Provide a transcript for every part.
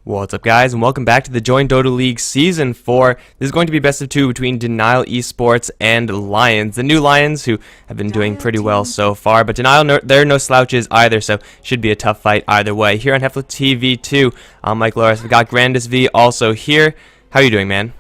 What's up, guys, and welcome back to the Join Dota League Season 4. This is going to be best of 2 between Denial Esports and Lajons. The new Lajons, who have been doing pretty well so far, but Denial, they're no slouches either, so should be a tough fight either way. Here on HeflaTV 2, I'm Mike Loris. We've got Grandis V also here. How are you doing, man?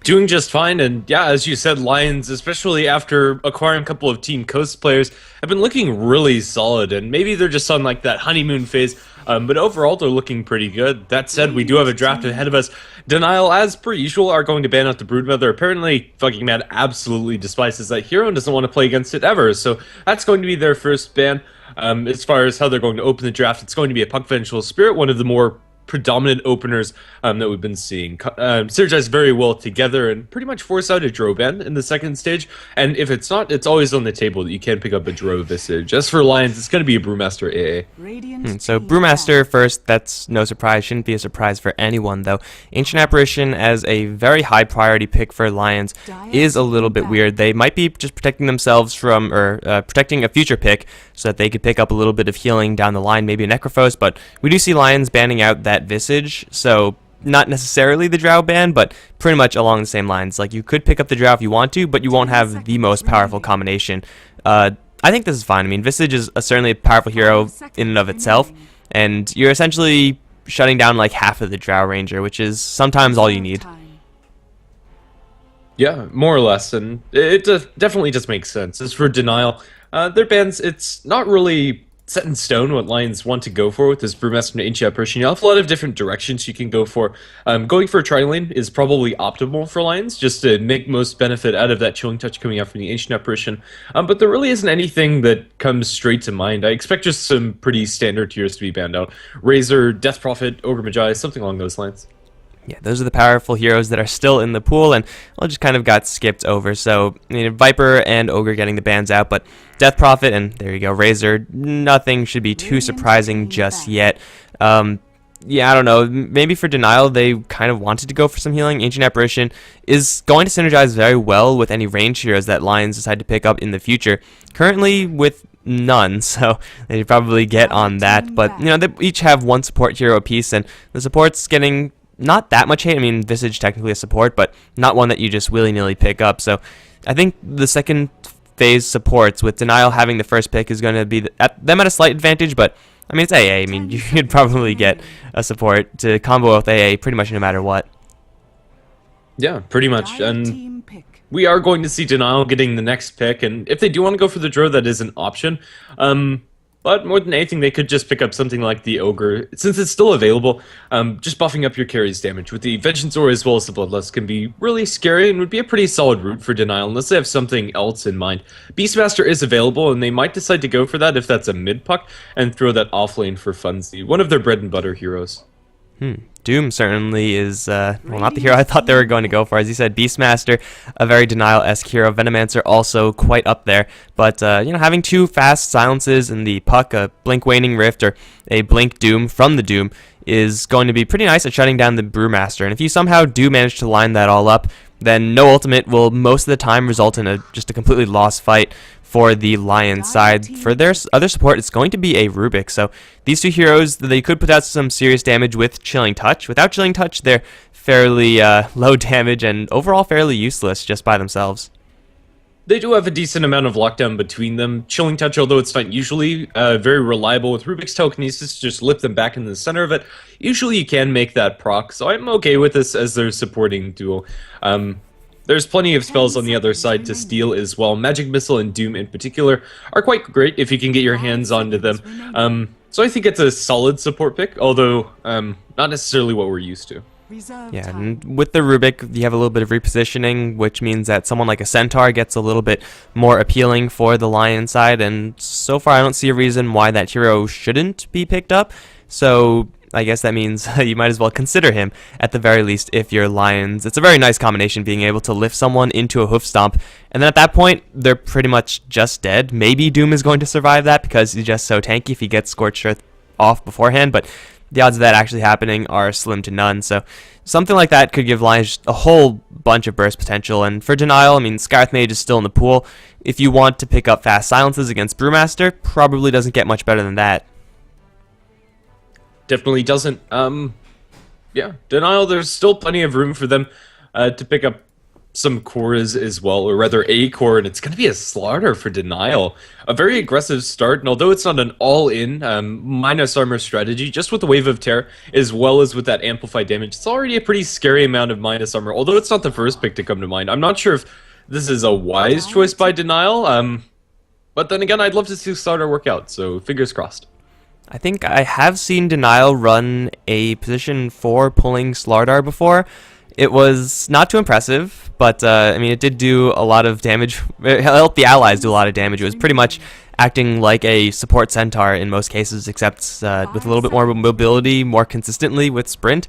Doing just fine, and yeah, as you said, Lajons, especially after acquiring a couple of Team Coast players, have been looking really solid, and maybe they're just on like that honeymoon phase, but overall they're looking pretty good. That said, we do have a draft ahead of us. Denial, as per usual, are going to ban out the Broodmother. Apparently, fucking Mad absolutely despises that hero and doesn't want to play against it ever, so that's going to be their first ban. As far as how they're going to open the draft, it's going to be a Puck Vengeful Spirit, one of the more predominant openers that we've been seeing. Synergize very well together and pretty much force out a Droban in the second stage, and if it's not, it's always on the table that you can pick up a Dro Visage. As for Lajons, it's going to be a Brewmaster AA. So Brewmaster first, that's no surprise, shouldn't be a surprise for anyone though. Ancient Apparition as a very high priority pick for Lajons is a little bit weird. They might be just protecting themselves from, or protecting a future pick so that they could pick up a little bit of healing down the line, maybe a Necrophos, but we do see Lajons banning out that Visage, so not necessarily the Drow ban, but pretty much along the same lines. Like, you could pick up the Drow if you want to, but you won't have the most powerful combination. I think this is fine. I mean, Visage is certainly a powerful hero in and of itself, and you're essentially shutting down like half of the Drow Ranger, which is sometimes all you need. Yeah, more or less, and it definitely just makes sense. As for Denial, their bans, it's not really set in stone what Lajons want to go for with this Brewmaster and Ancient Apparition. You have a lot of different directions you can go for. Going for a Tri-Lane is probably optimal for Lajons, just to make most benefit out of that Chilling Touch coming out from the Ancient Apparition. But there really isn't anything that comes straight to mind. I expect just some pretty standard tiers to be banned out. Razor, Death Prophet, Ogre Magi, something along those lines. Yeah, those are the powerful heroes that are still in the pool and well, just kind of got skipped over. So, you know, Viper and Ogre getting the bans out, but Death Prophet and there you go, Razor, nothing should be too surprising just yet. Yeah, I don't know. Maybe for Denial, they kind of wanted to go for some healing. Ancient Apparition is going to synergize very well with any range heroes that Lajons decide to pick up in the future. Currently with none, so they should probably get on that. But, you know, they each have one support hero apiece, and the support's getting not that much hate. I mean, Visage technically a support, but not one that you just willy-nilly pick up. So I think the second phase supports, with Denial having the first pick, is going to be them at a slight advantage, but I mean, it's AA. I mean, you could probably get a support to combo with AA pretty much no matter what. Yeah, pretty much. And we are going to see Denial getting the next pick, and if they do want to go for the Dro, that is an option. But more than anything, they could just pick up something like the Ogre. Since it's still available, just buffing up your carry's damage with the Vengeance Aura as well as the Bloodlust can be really scary and would be a pretty solid route for Denial unless they have something else in mind. Beastmaster is available, and they might decide to go for that if that's a mid-puck and throw that off lane for Funzy, one of their bread-and-butter heroes. Doom certainly is, well, not the hero I thought they were going to go for. As you said, Beastmaster, a very Denial-esque hero. Venomancer also quite up there. But, you know, having two fast silences in the Puck, a Blink Waning Rift or a Blink Doom from the Doom, is going to be pretty nice at shutting down the Brewmaster. And if you somehow do manage to line that all up, then no ultimate will most of the time result in just a completely lost fight for the Lajons side. For their other support, it's going to be a Rubik. So these two heroes, they could put out some serious damage with Chilling Touch. Without Chilling Touch, they're fairly low damage and overall fairly useless just by themselves. They do have a decent amount of lockdown between them. Chilling Touch, although it's not usually very reliable with Rubik's Telekinesis, just lift them back in the center of it. Usually you can make that proc, so I'm okay with this as their supporting duo. There's plenty of spells on the other side to steal as well. Magic Missile and Doom in particular are quite great if you can get your hands onto them. So I think it's a solid support pick, although not necessarily what we're used to. Yeah, and with the Rubik, you have a little bit of repositioning, which means that someone like a Centaur gets a little bit more appealing for the Lion side, and so far I don't see a reason why that hero shouldn't be picked up, so I guess that means you might as well consider him, at the very least, if you're Lajons. It's a very nice combination, being able to lift someone into a hoof stomp, and then at that point, they're pretty much just dead. Maybe Doom is going to survive that, because he's just so tanky if he gets Scorched Earth off beforehand, but the odds of that actually happening are slim to none, so something like that could give Lajons a whole bunch of burst potential. And for Denial, I mean, Scarth Mage is still in the pool. If you want to pick up fast silences against Brewmaster, probably doesn't get much better than that. Definitely doesn't. Yeah, Denial, there's still plenty of room for them to pick up some cores as well, or rather a core, and it's going to be a slaughter for Denial. A very aggressive start, and although it's not an all-in minus armor strategy, just with the Wave of Terror, as well as with that amplified damage, it's already a pretty scary amount of minus armor, although it's not the first pick to come to mind. I'm not sure if this is a wise choice by Denial, but then again, I'd love to see Slaughter work out, so fingers crossed. I think I have seen Denial run a position 4 pulling Slardar before. It was not too impressive, but I mean, it did do a lot of damage. It helped the allies do a lot of damage. It was pretty much acting like a support centaur in most cases, except with a little bit more mobility, more consistently with sprint.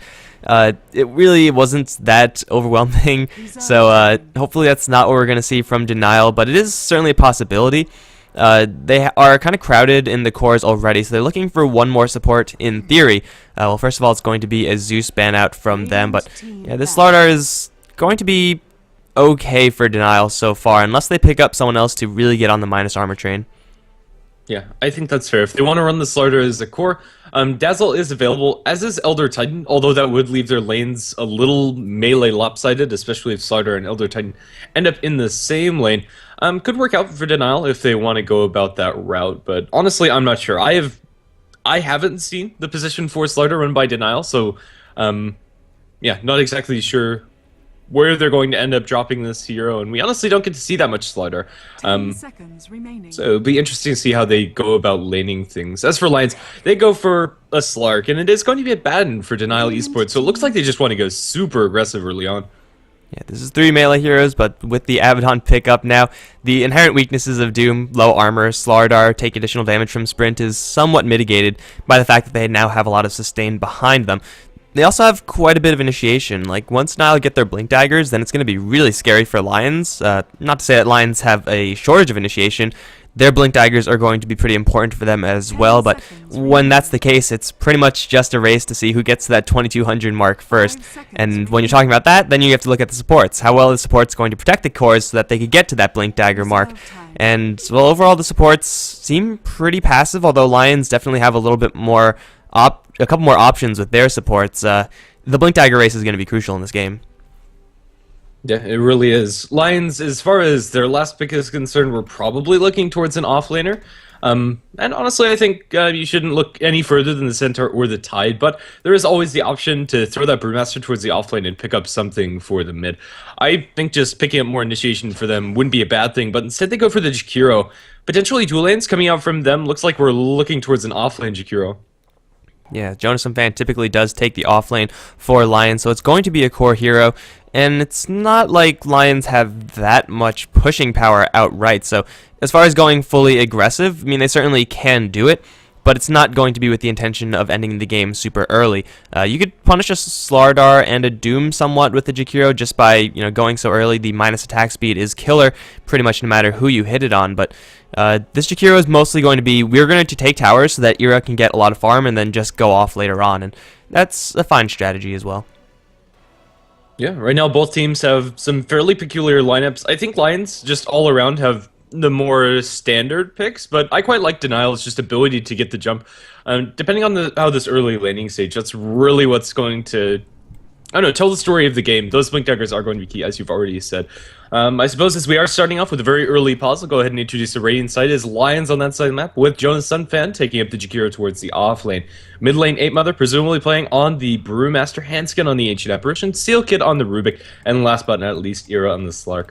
It really wasn't that overwhelming, so hopefully that's not what we're going to see from Denial, but it is certainly a possibility. They are kind of crowded in the cores already, so they're looking for one more support in theory. Well, first of all, it's going to be a Zeus ban out from them, but yeah, this Slardar is going to be okay for Denial so far, unless they pick up someone else to really get on the minus armor train. Yeah, I think that's fair. If they want to run the Slaughter as a core, Dazzle is available, as is Elder Titan, although that would leave their lanes a little melee lopsided, especially if Slaughter and Elder Titan end up in the same lane. Could work out for Denial if they want to go about that route, but honestly, I'm not sure. I haven't seen the position for Slaughter run by Denial, so yeah, not exactly sure where they're going to end up dropping this hero, and we honestly don't get to see that much Slaughter. 10 seconds remaining. So it'll be interesting to see how they go about laning things. As for Lions, they go for a Slark, and it is going to be a bad one for Denial Esports, so it looks like they just want to go super aggressive early on. Yeah, this is 3 melee heroes, but with the Abaddon pickup now, the inherent weaknesses of Doom, low armor, Slardar, take additional damage from sprint, is somewhat mitigated by the fact that they now have a lot of sustain behind them. They also have quite a bit of initiation. Like, once Nile get their Blink Daggers, then it's going to be really scary for Lions. Not to say that Lions have a shortage of initiation. Their Blink Daggers are going to be pretty important for them as well, but when that's the case, it's pretty much just a race to see who gets to that 2200 mark first. And when you're talking about that, then you have to look at the supports. How well the support's going to protect the cores so that they could get to that Blink Dagger mark. And, well, overall the supports seem pretty passive, although Lions definitely have a little bit more a couple more options with their supports. The Blink Dagger race is going to be crucial in this game. Yeah, it really is. Lions, as far as their last pick is concerned, we're probably looking towards an offlaner. And honestly, I think you shouldn't look any further than the Centaur or the Tide, but there is always the option to throw that Brewmaster towards the offlane and pick up something for the mid. I think just picking up more initiation for them wouldn't be a bad thing, but instead they go for the Jakiro. Potentially dual lanes coming out from them. Looks like we're looking towards an offlane Jakiro. Yeah, Jonathan Fan typically does take the offlane for Lions, so it's going to be a core hero, and it's not like Lions have that much pushing power outright, so as far as going fully aggressive, I mean, they certainly can do it, but it's not going to be with the intention of ending the game super early. You could punish a Slardar and a Doom somewhat with the Jakiro just by going so early. The minus attack speed is killer pretty much no matter who you hit it on, but this Jakiro is mostly going to be, we're going to take towers so that Ira can get a lot of farm and then just go off later on, and that's a fine strategy as well. Yeah, right now both teams have some fairly peculiar lineups. I think Lions just all around have the more standard picks, but I quite like Denial's just ability to get the jump. Depending on how this early laning stage, that's really what's going to, I don't know, tell the story of the game. Those Blink Daggers are going to be key, as you've already said. I suppose as we are starting off with a very early pause, I'll go ahead and introduce the Radiant side. Is Lions on that side of the map, with Jonas Sunfan taking up the Jakiro towards the off lane. Mid lane, 8 Mother presumably playing on the Brewmaster, Handskin on the Ancient Apparition, Seal Kid on the Rubik, and last but not least, Ira on the Slark.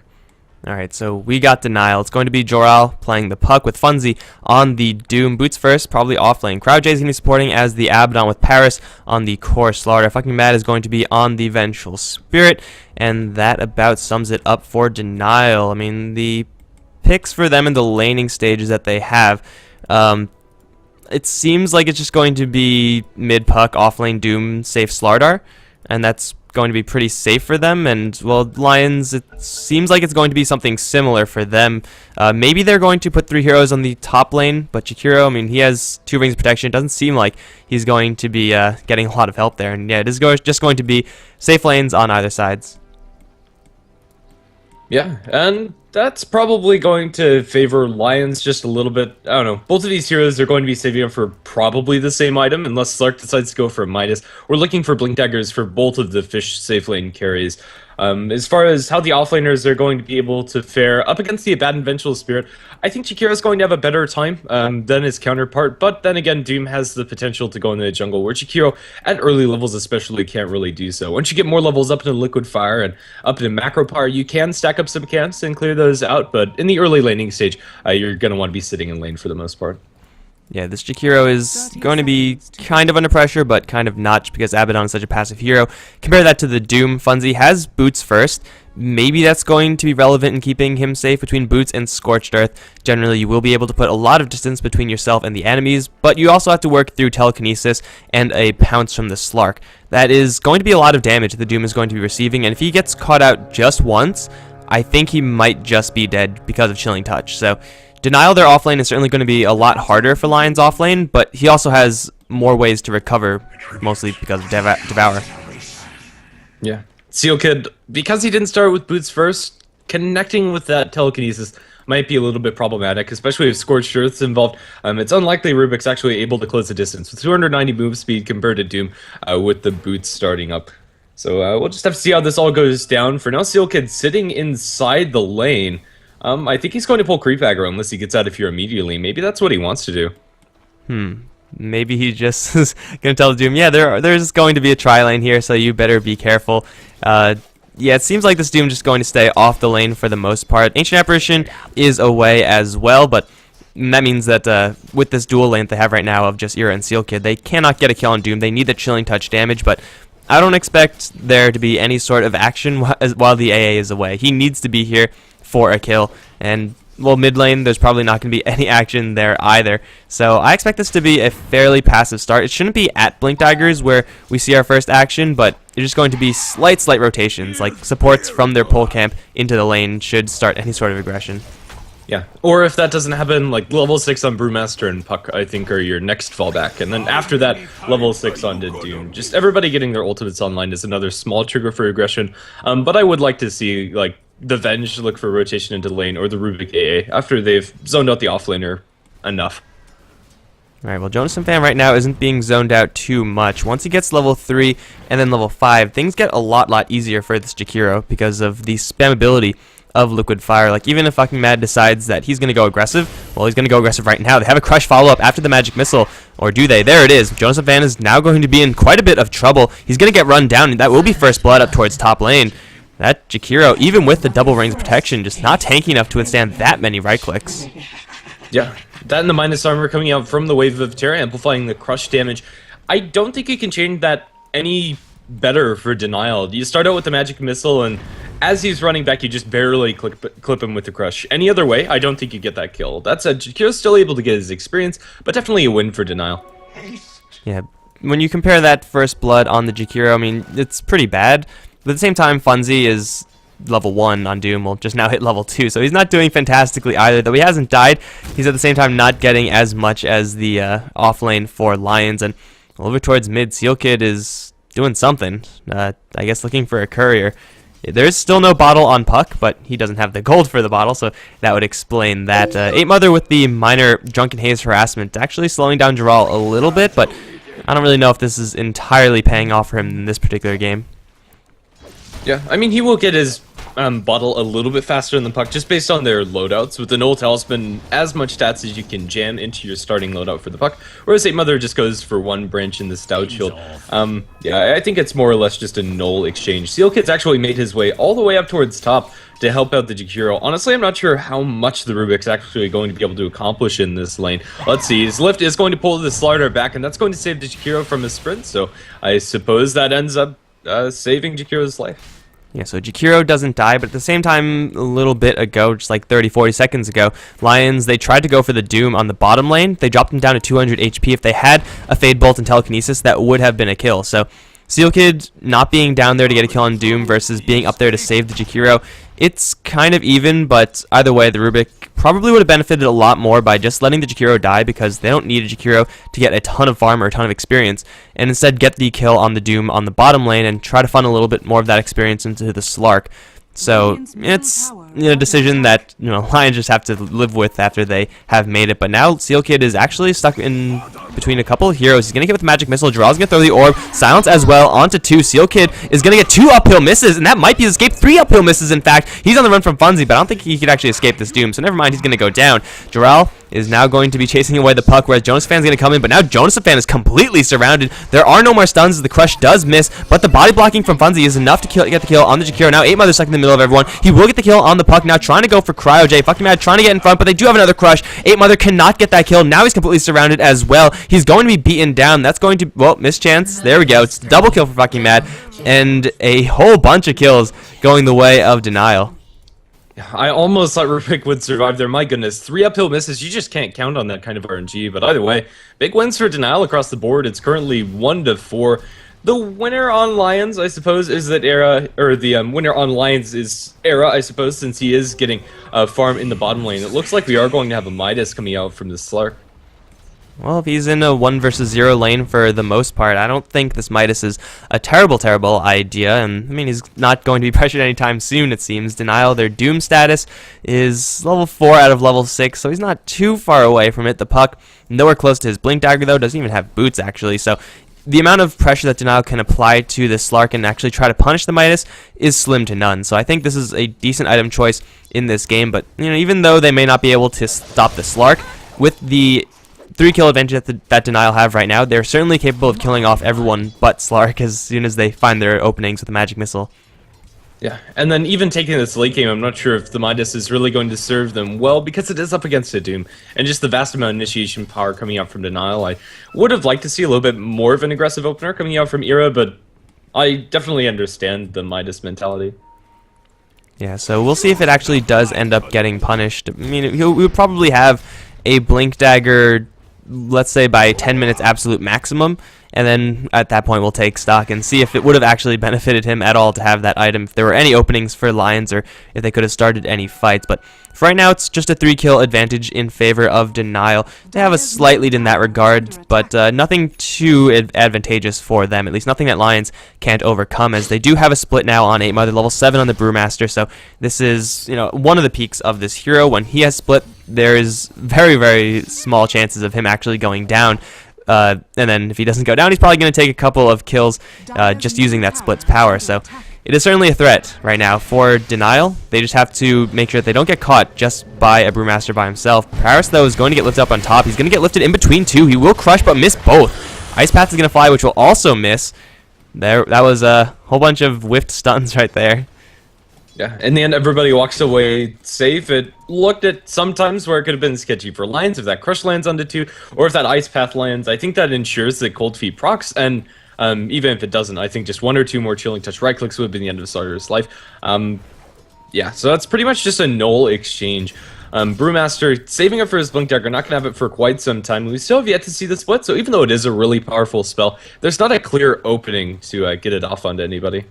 Alright, so we got Denial. It's going to be Joral playing the Puck with Funzy on the Doom. Boots first, probably off lane. CrowdJ is going to be supporting as the Abaddon with Paris on the Core Slaughter. Fucking Mad is going to be on the Vengeful Spirit, and that about sums it up for Denial. I mean, the picks for them in the laning stages that they have, it seems like it's just going to be mid-puck, off-lane Doom, safe Slardar, and that's going to be pretty safe for them. And, well, Lions, it seems like it's going to be something similar for them. Maybe they're going to put 3 heroes on the top lane, but Jakiro, I mean, he has 2 rings of protection. It doesn't seem like he's going to be getting a lot of help there. And, yeah, it is just going to be safe lanes on either sides. Yeah, and That's probably going to favor Lions just a little bit. I don't know. Both of these heroes are going to be saving up for probably the same item, unless Slark decides to go for a Midas. We're looking for Blink Daggers for both of the Fish safe lane carries. As far as how the offlaners are going to be able to fare up against the Abaddon Vengeful Spirit, I think Jakiro is going to have a better time than his counterpart, but then again, Doom has the potential to go into the jungle, where Jakiro, at early levels especially, can't really do so. Once you get more levels up into Liquid Fire and up into Macro Power, you can stack up some camps and clear those out, but in the early laning stage, you're going to want to be sitting in lane for the most part. Yeah, this Jakiro is going to be kind of under pressure, but kind of not, because Abaddon is such a passive hero. Compare that to the Doom. Funzy has Boots first. Maybe that's going to be relevant in keeping him safe between Boots and Scorched Earth. Generally, you will be able to put a lot of distance between yourself and the enemies, but you also have to work through Telekinesis and a Pounce from the Slark. That is going to be a lot of damage the Doom is going to be receiving, and if he gets caught out just once, I think he might just be dead because of Chilling Touch. So Denial their offlane is certainly going to be a lot harder for Lion's offlane, but he also has more ways to recover, mostly because of Devour. Yeah. Seal Kid, because he didn't start with Boots first, connecting with that Telekinesis might be a little bit problematic, especially if Scorched Earth's involved. It's unlikely Rubik's actually able to close the distance with 290 move speed compared to Doom with the Boots starting up. So we'll just have to see how this all goes down. For now, Seal Kid sitting inside the lane. I think he's going to pull creep aggro unless he gets out of here immediately. Maybe that's what he wants to do. Maybe he just is going to tell the Doom, yeah, there's going to be a tri-lane here, so you better be careful. Yeah, it seems like this Doom just going to stay off the lane for the most part. Ancient Apparition is away as well, but that means that with this dual lane they have right now of just Ira and Seal Kid, they cannot get a kill on Doom. They need the Chilling Touch damage, but I don't expect there to be any sort of action while the AA is away. He needs to be here for a kill, and well, mid lane there's probably not going to be any action there either, so I expect this to be a fairly passive start. It shouldn't be at Blink Daggers where we see our first action, but it's just going to be slight rotations, like supports from their pull camp into the lane should start any sort of aggression. Yeah, or if that doesn't happen, like level 6 on Brewmaster and Puck, I think, are your next fallback. And then after that, level 6 on Doom. Just everybody getting their ultimates online is another small trigger for aggression. But I would like to see, like, the Venge look for rotation into the lane, or the Rubik AA, after they've zoned out the offlaner enough. Alright, well, Jonathan Fan right now isn't being zoned out too much. Once he gets level 3 and then level 5, things get a lot easier for this Jakiro because of the spammability of Liquid Fire. Like, even if fucking Mad decides that he's going to go aggressive, well, he's going to go aggressive right now. They have a Crush follow-up after the Magic Missile, or do they? There it is. Joseph Van is now going to be in quite a bit of trouble. He's going to get run down, and that will be first blood up towards top lane. That Jakiro, even with the double rings protection, just not tanky enough to withstand that many right clicks. Yeah, that and the minus armor coming out from the Wave of Terror, amplifying the crush damage. I don't think you can change that any better for Denial. You start out with the Magic Missile, and as he's running back, you just barely clip him with the crush. Any other way, I don't think you get that kill. That said, Jakiro's still able to get his experience, but definitely a win for Denial. Yeah, when you compare that first blood on the Jakiro, I mean, it's pretty bad. But at the same time, Funzy is level 1 on Doom, will just now hit level 2, so he's not doing fantastically either. Though he hasn't died, he's at the same time not getting as much as the off lane for Lions. And over towards mid, Seal Kid is doing something. I guess looking for a courier. There's still no bottle on Puck, but he doesn't have the gold for the bottle, so that would explain that. 8 Mother with the minor Drunken Haze harassment, actually slowing down Giral a little bit, but I don't really know if this is entirely paying off for him in this particular game. Yeah, I mean, he will get his bottle a little bit faster than the Puck, just based on their loadouts. With the Null Talisman, as much stats as you can jam into your starting loadout for the Puck, whereas 8 Mother just goes for 1 branch in the Stout Shield. Yeah, I think it's more or less just a null exchange. Seal Kid's actually made his way all the way up towards top to help out the Jakiro. Honestly, I'm not sure how much the Rubik's actually going to be able to accomplish in this lane. Let's see, his lift is going to pull the Slardar back, and that's going to save the Jakiro from his sprint, so I suppose that ends up saving Jakiro's life. Yeah, so Jakiro doesn't die, but at the same time, a little bit ago, just like 30-40 seconds ago, Lions, they tried to go for the Doom on the bottom lane. They dropped him down to 200 HP. If they had a Fade Bolt and Telekinesis, that would have been a kill. So Seal Kid not being down there to get a kill on Doom versus being up there to save the Jakiro, it's kind of even, but either way, the Rubik probably would have benefited a lot more by just letting the Jakiro die, because they don't need a Jakiro to get a ton of farm or a ton of experience, and instead get the kill on the Doom on the bottom lane and try to funnel a little bit more of that experience into the Slark. So it's a decision that Lions just have to live with after they have made it. But now Seal Kid is actually stuck in between a couple of heroes. He's gonna get with the magic missile. Jarrell's gonna throw the orb. Silence as well onto 2. Seal Kid is gonna get 2 uphill misses, and that might be his escape. 3 uphill misses, in fact. He's on the run from Funzy, but I don't think he could actually escape this doom. So never mind. He's gonna go down. Jarrell is now going to be chasing away the puck, whereas Jonas Fan's going to come in, but now Jonas Fan is completely surrounded. There are no more stuns as the crush does miss, but the body blocking from Funzy is enough to get the kill on the Jakiro. Now 8 Mother stuck in the middle of everyone. He will get the kill on the puck, now trying to go for Cryo J. Fucking Mad trying to get in front, but they do have another crush. 8 Mother cannot get that kill. Now he's completely surrounded as well. He's going to be beaten down. That's going to, well, mischance. There we go. It's double kill for Fucking Mad, and a whole bunch of kills going the way of Denial. I almost thought Rubik would survive there. My goodness, 3 uphill misses. You just can't count on that kind of RNG. But either way, big wins for Denial across the board. It's currently 1-4. The winner on Lions, I suppose, is that Era, or the winner on Lions is Era, I suppose, since he is getting a farm in the bottom lane. It looks like we are going to have a Midas coming out from the Slark. Well, if he's in a 1 versus 0 lane for the most part, I don't think this Midas is a terrible idea. And, I mean, he's not going to be pressured anytime soon, it seems. Denial, their Doom status is level 4 out of level 6, so he's not too far away from it. The puck, nowhere close to his Blink Dagger, though. Doesn't even have boots, actually. So the amount of pressure that Denial can apply to the Slark and actually try to punish the Midas is slim to none. So I think this is a decent item choice in this game. But, even though they may not be able to stop the Slark, with the 3 kill advantage that Denial have right now, they're certainly capable of killing off everyone but Slark as soon as they find their openings with the magic missile. Yeah, and then even taking this late game, I'm not sure if the Midas is really going to serve them well because it is up against a Doom. And just the vast amount of initiation power coming out from Denial, I would have liked to see a little bit more of an aggressive opener coming out from Era, but I definitely understand the Midas mentality. Yeah, so we'll see if it actually does end up getting punished. I mean, we would probably have a Blink Dagger, let's say by 10 minutes absolute maximum, and then at that point we'll take stock and see if it would have actually benefited him at all to have that item, if there were any openings for Lions or if they could have started any fights. But for right now, it's just a 3 kill advantage in favor of Denial. They have a slight lead in that regard, but nothing too advantageous for them, at least nothing that Lions can't overcome, as they do have a split now on 8 Mother, level 7 on the Brewmaster. So this is one of the peaks of this hero. When he has split, there is very, very small chances of him actually going down. And then if he doesn't go down, he's probably going to take a couple of kills just using that split's power. So it is certainly a threat right now for Denial. They just have to make sure that they don't get caught just by a Brewmaster by himself. Paris, though, is going to get lifted up on top. He's going to get lifted in between 2. He will crush but miss both. Ice Path is going to fly, which will also miss. That was a whole bunch of whiffed stuns right there. Yeah, in the end, everybody walks away safe. It looked at sometimes where it could have been sketchy for Lions if that Crush lands onto 2, or if that Ice Path lands. I think that ensures that Cold Feet procs, and even if it doesn't, I think just 1 or 2 more Chilling Touch right clicks would have been the end of Starter's life. Yeah, so that's pretty much just a null exchange. Brewmaster saving up for his Blink Dagger, not going to have it for quite some time. We still have yet to see the split, so even though it is a really powerful spell, there's not a clear opening to get it off onto anybody.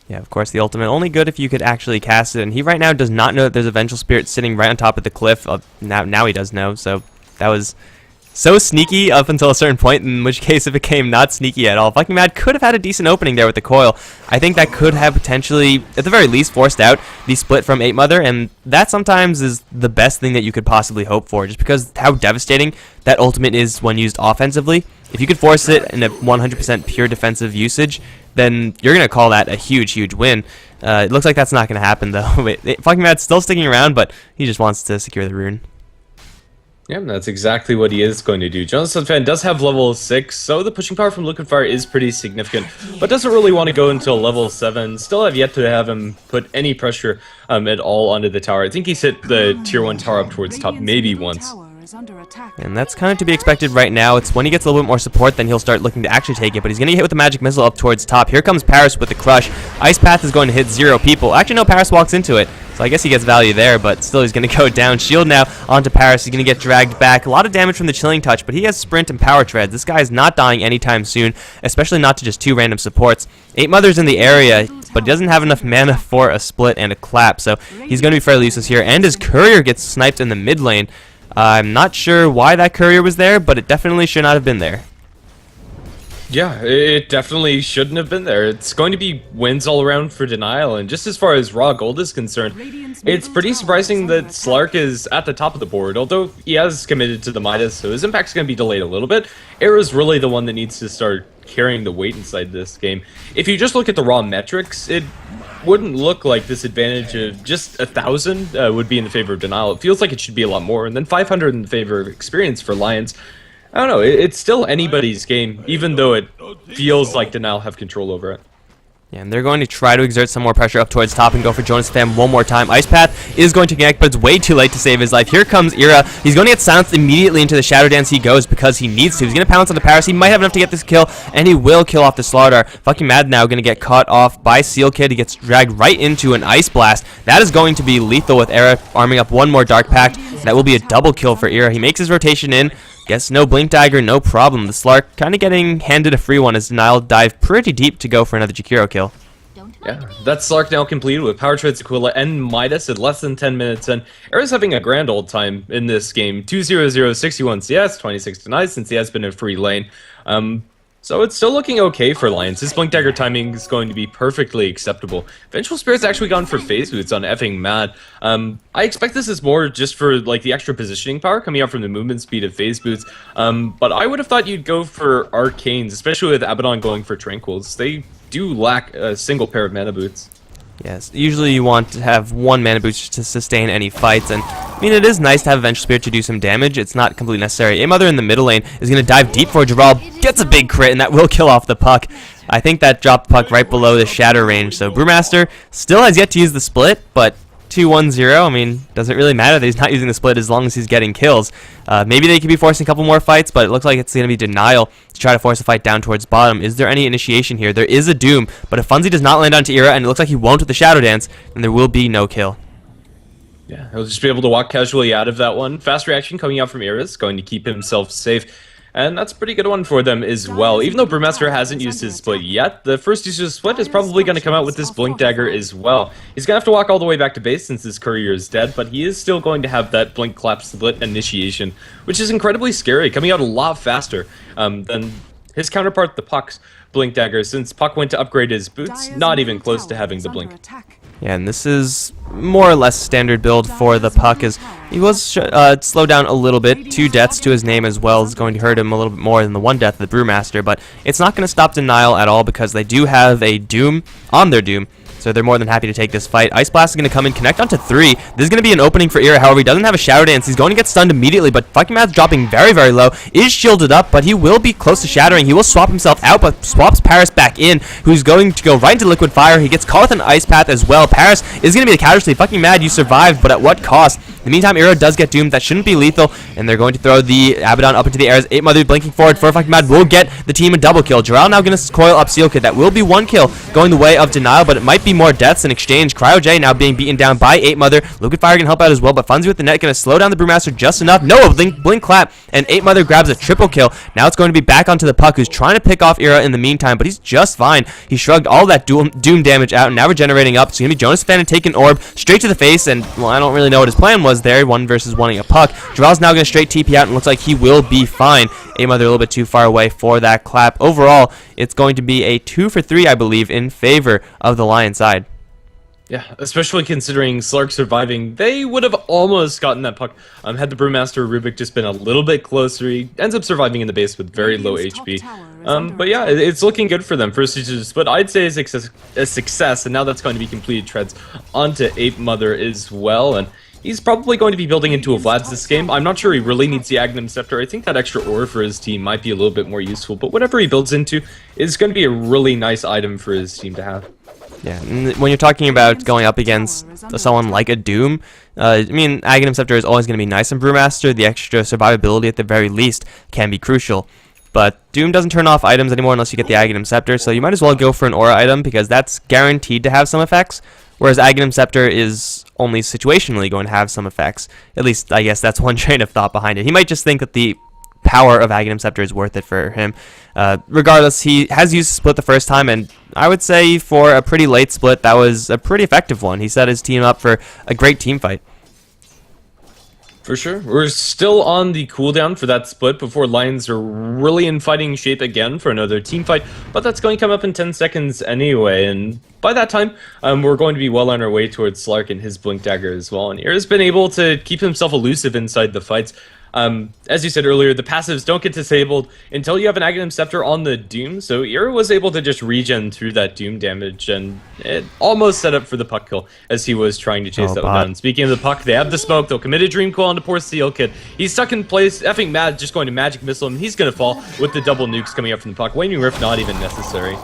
Yeah, of course, the ultimate only good if you could actually cast it, and he right now does not know that there's a Vengeful Spirit sitting right on top of the cliff. Now he does know, so that was so sneaky up until a certain point, in which case it became not sneaky at all. Fucking Mad could have had a decent opening there with the coil. I think that could have potentially, at the very least, forced out the split from 8 Mother, and that sometimes is the best thing that you could possibly hope for, just because how devastating that ultimate is when used offensively. If you could force it in a 100% pure defensive usage, then you're going to call that a huge, huge win. It looks like that's not going to happen, though. Fucking Mad's still sticking around, but he just wants to secure the rune. Yeah, that's exactly what he is going to do. Jonathan Fan does have level 6, so the pushing power from Liquid Fire is pretty significant, but doesn't really want to go until level 7. Still have yet to have him put any pressure at all onto the tower. I think he's hit the tier 1 tower up towards top maybe once. And that's kind of to be expected right now. It's when he gets a little bit more support, then he'll start looking to actually take it. But he's going to get hit with the magic missile up towards top. Here comes Paris with the crush. Ice Path is going to hit 0 people. Actually, no, Paris walks into it. So I guess he gets value there, but still he's going to go down. Shield now onto Paris. He's going to get dragged back. A lot of damage from the Chilling Touch, but he has Sprint and Power Treads. This guy is not dying anytime soon, especially not to just 2 random supports. 8 Mother's in the area, but he doesn't have enough mana for a split and a clap, so he's going to be fairly useless here. And his Courier gets sniped in the mid lane. I'm not sure why that Courier was there, but it definitely should not have been there. Yeah, it definitely shouldn't have been there. It's going to be wins all around for Denial, and just as far as raw gold is concerned, it's pretty surprising that Slark is at the top of the board, although he has committed to the Midas, so his impact's going to be delayed a little bit. Era's really the one that needs to start carrying the weight inside this game. If you just look at the raw metrics, it wouldn't look like this advantage of just 1,000 would be in the favor of Denial. It feels like it should be a lot more, and then 500 in favor of experience for Lions. I don't know, it's still anybody's game, even though it feels like Denial have control over it. Yeah, and they're going to try to exert some more pressure up towards top and go for Jonas Fam one more time. Ice Path is going to connect, but it's way too late to save his life. Here comes Era. He's going to get silenced immediately into the Shadow Dance he goes because he needs to. He's going to pounce on the Paris. He might have enough to get this kill, and he will kill off the Slardar. Fucking Mad now going to get caught off by Seal Kid. He gets dragged right into an Ice Blast. That is going to be lethal with Era arming up one more Dark Pact. That will be a double kill for Era. He makes his rotation in. Guess no Blink Dagger, no problem. The Slark kind of getting handed a free one as Denial dive pretty deep to go for another Jakiro kill. Yeah, that's Slark now completed with Power Treads, Aquila, and Midas at less than 10 minutes, and Era's having a grand old time in this game. 2-0-0, 61 CS, 26 denies since he has been in free lane. So it's still looking okay for Lions. His Blink Dagger timing is going to be perfectly acceptable. Vengeful Spirit's actually gone for Phase Boots on effing Mad. I expect this is more just for like the extra positioning power coming out from the movement speed of Phase Boots. But I would have thought you'd go for Arcanes, especially with Abaddon going for Tranquils. They do lack a single pair of mana boots. Yes, usually you want to have one mana boost to sustain any fights, and I mean it is nice to have Vengeful Spirit to do some damage. It's not completely necessary. A-Mother in the middle lane is going to dive deep for Jabral, gets a big crit, and that will kill off the puck. I think that dropped the puck right below the shatter range, so Brewmaster still has yet to use the split, but 2-1-0, I mean, doesn't really matter that he's not using the split as long as he's getting kills. Maybe they could be forcing a couple more fights, but it looks like it's going to be Denial to try to force a fight down towards bottom. Is there any initiation here? There is a Doom, but if Funzy does not land onto Era, and it looks like he won't with the Shadow Dance, then there will be no kill. Yeah, he'll just be able to walk casually out of that one. Fast reaction coming out from Era is going to keep himself safe. And that's a pretty good one for them as well. Even though Brewmaster hasn't used his split yet, the first use of his split is probably going to come out with this Blink Dagger as well. He's going to have to walk all the way back to base since his courier is dead, but he is still going to have that Blink Clap split initiation, which is incredibly scary, coming out a lot faster than his counterpart, the Puck's Blink Dagger, since Puck went to upgrade his boots, not even close to having the Blink. Yeah, and this is more or less standard build for the Puck, as he was slowed down a little bit. 2 deaths to his name as well is going to hurt him a little bit more than the 1 death of the Brewmaster, but it's not going to stop Denial at all because they do have a Doom on their Doom. So they're more than happy to take this fight. Ice Blast is going to come in, connect onto 3. This is going to be an opening for Era. However, he doesn't have a Shadow Dance. He's going to get stunned immediately, but fucking Mad's dropping very, very low. Is shielded up, but he will be close to shattering. He will swap himself out, but swaps Paris back in, who's going to go right into Liquid Fire. He gets caught with an Ice Path as well. Paris is going to be the casualty. Fucking Mad, you survived, but at what cost? In the meantime, Era does get doomed. That shouldn't be lethal, and they're going to throw the Abaddon up into the air as 8-Mother blinking forward for fucking Mad will get the team a double kill. Jarrell now going to coil up Seal Kid. That will be 1 kill going the way of Denial, but it might be more deaths in exchange. Cryo J now being beaten down by 8-Mother. Liquid Fire can help out as well, but Funzy with the net going to slow down the Brewmaster just enough. No, blink clap, and 8-Mother grabs a triple kill. Now it's going to be back onto the Puck, who's trying to pick off Era in the meantime, but he's just fine. He shrugged all that Doom damage out, and now regenerating up. So going to be Jonas Fan and take an orb straight to the face, and well, I don't really know what his plan was there. 1 versus 1ing a Puck. Jarrell's now going to straight TP out, and looks like he will be fine. 8-Mother a little bit too far away for that clap. Overall, it's going to be a 2 for 3, I believe, in favor of the Lion side. Yeah, especially considering Slark surviving, they would have almost gotten that Puck. Had the Brewmaster Rubik just been a little bit closer, he ends up surviving in the base with very low HP. But yeah, it's looking good for them. First stages, but I'd say a success, and now that's going to be completed treads onto 8-Mother as well, and he's probably going to be building into a Vlad's this game. I'm not sure he really needs the Aghanim Scepter. I think that extra ore for his team might be a little bit more useful, but whatever he builds into is going to be a really nice item for his team to have. Yeah, and when you're talking about going up against someone like a Doom, I mean, Aghanim Scepter is always going to be nice in Brewmaster. The extra survivability at the very least can be crucial. But Doom doesn't turn off items anymore unless you get the Aghanim Scepter, so you might as well go for an aura item because that's guaranteed to have some effects, whereas Aghanim Scepter is only situationally going to have some effects. At least, I guess that's one train of thought behind it. He might just think that the power of Aghanim Scepter is worth it for him. Regardless, he has used split the first time, and I would say for a pretty late split, that was a pretty effective one. He set his team up for a great team fight. For sure. We're still on the cooldown for that split before Lions are really in fighting shape again for another team fight, but that's going to come up in 10 seconds anyway, and by that time, we're going to be well on our way towards Slark and his Blink Dagger as well, and Ira's been able to keep himself elusive inside the fights. As you said earlier, the passives don't get disabled until you have an Aghanim Scepter on the Doom, so Ira was able to just regen through that Doom damage, and it almost set up for the puck kill as he was trying to chase that one down. Speaking of the puck, they have the smoke, they'll commit a Dream Coil onto poor Seal Kid. He's stuck in place, effing mad, just going to Magic Missile him, he's going to fall with the double nukes coming up from the puck. Waning Rift not even necessary.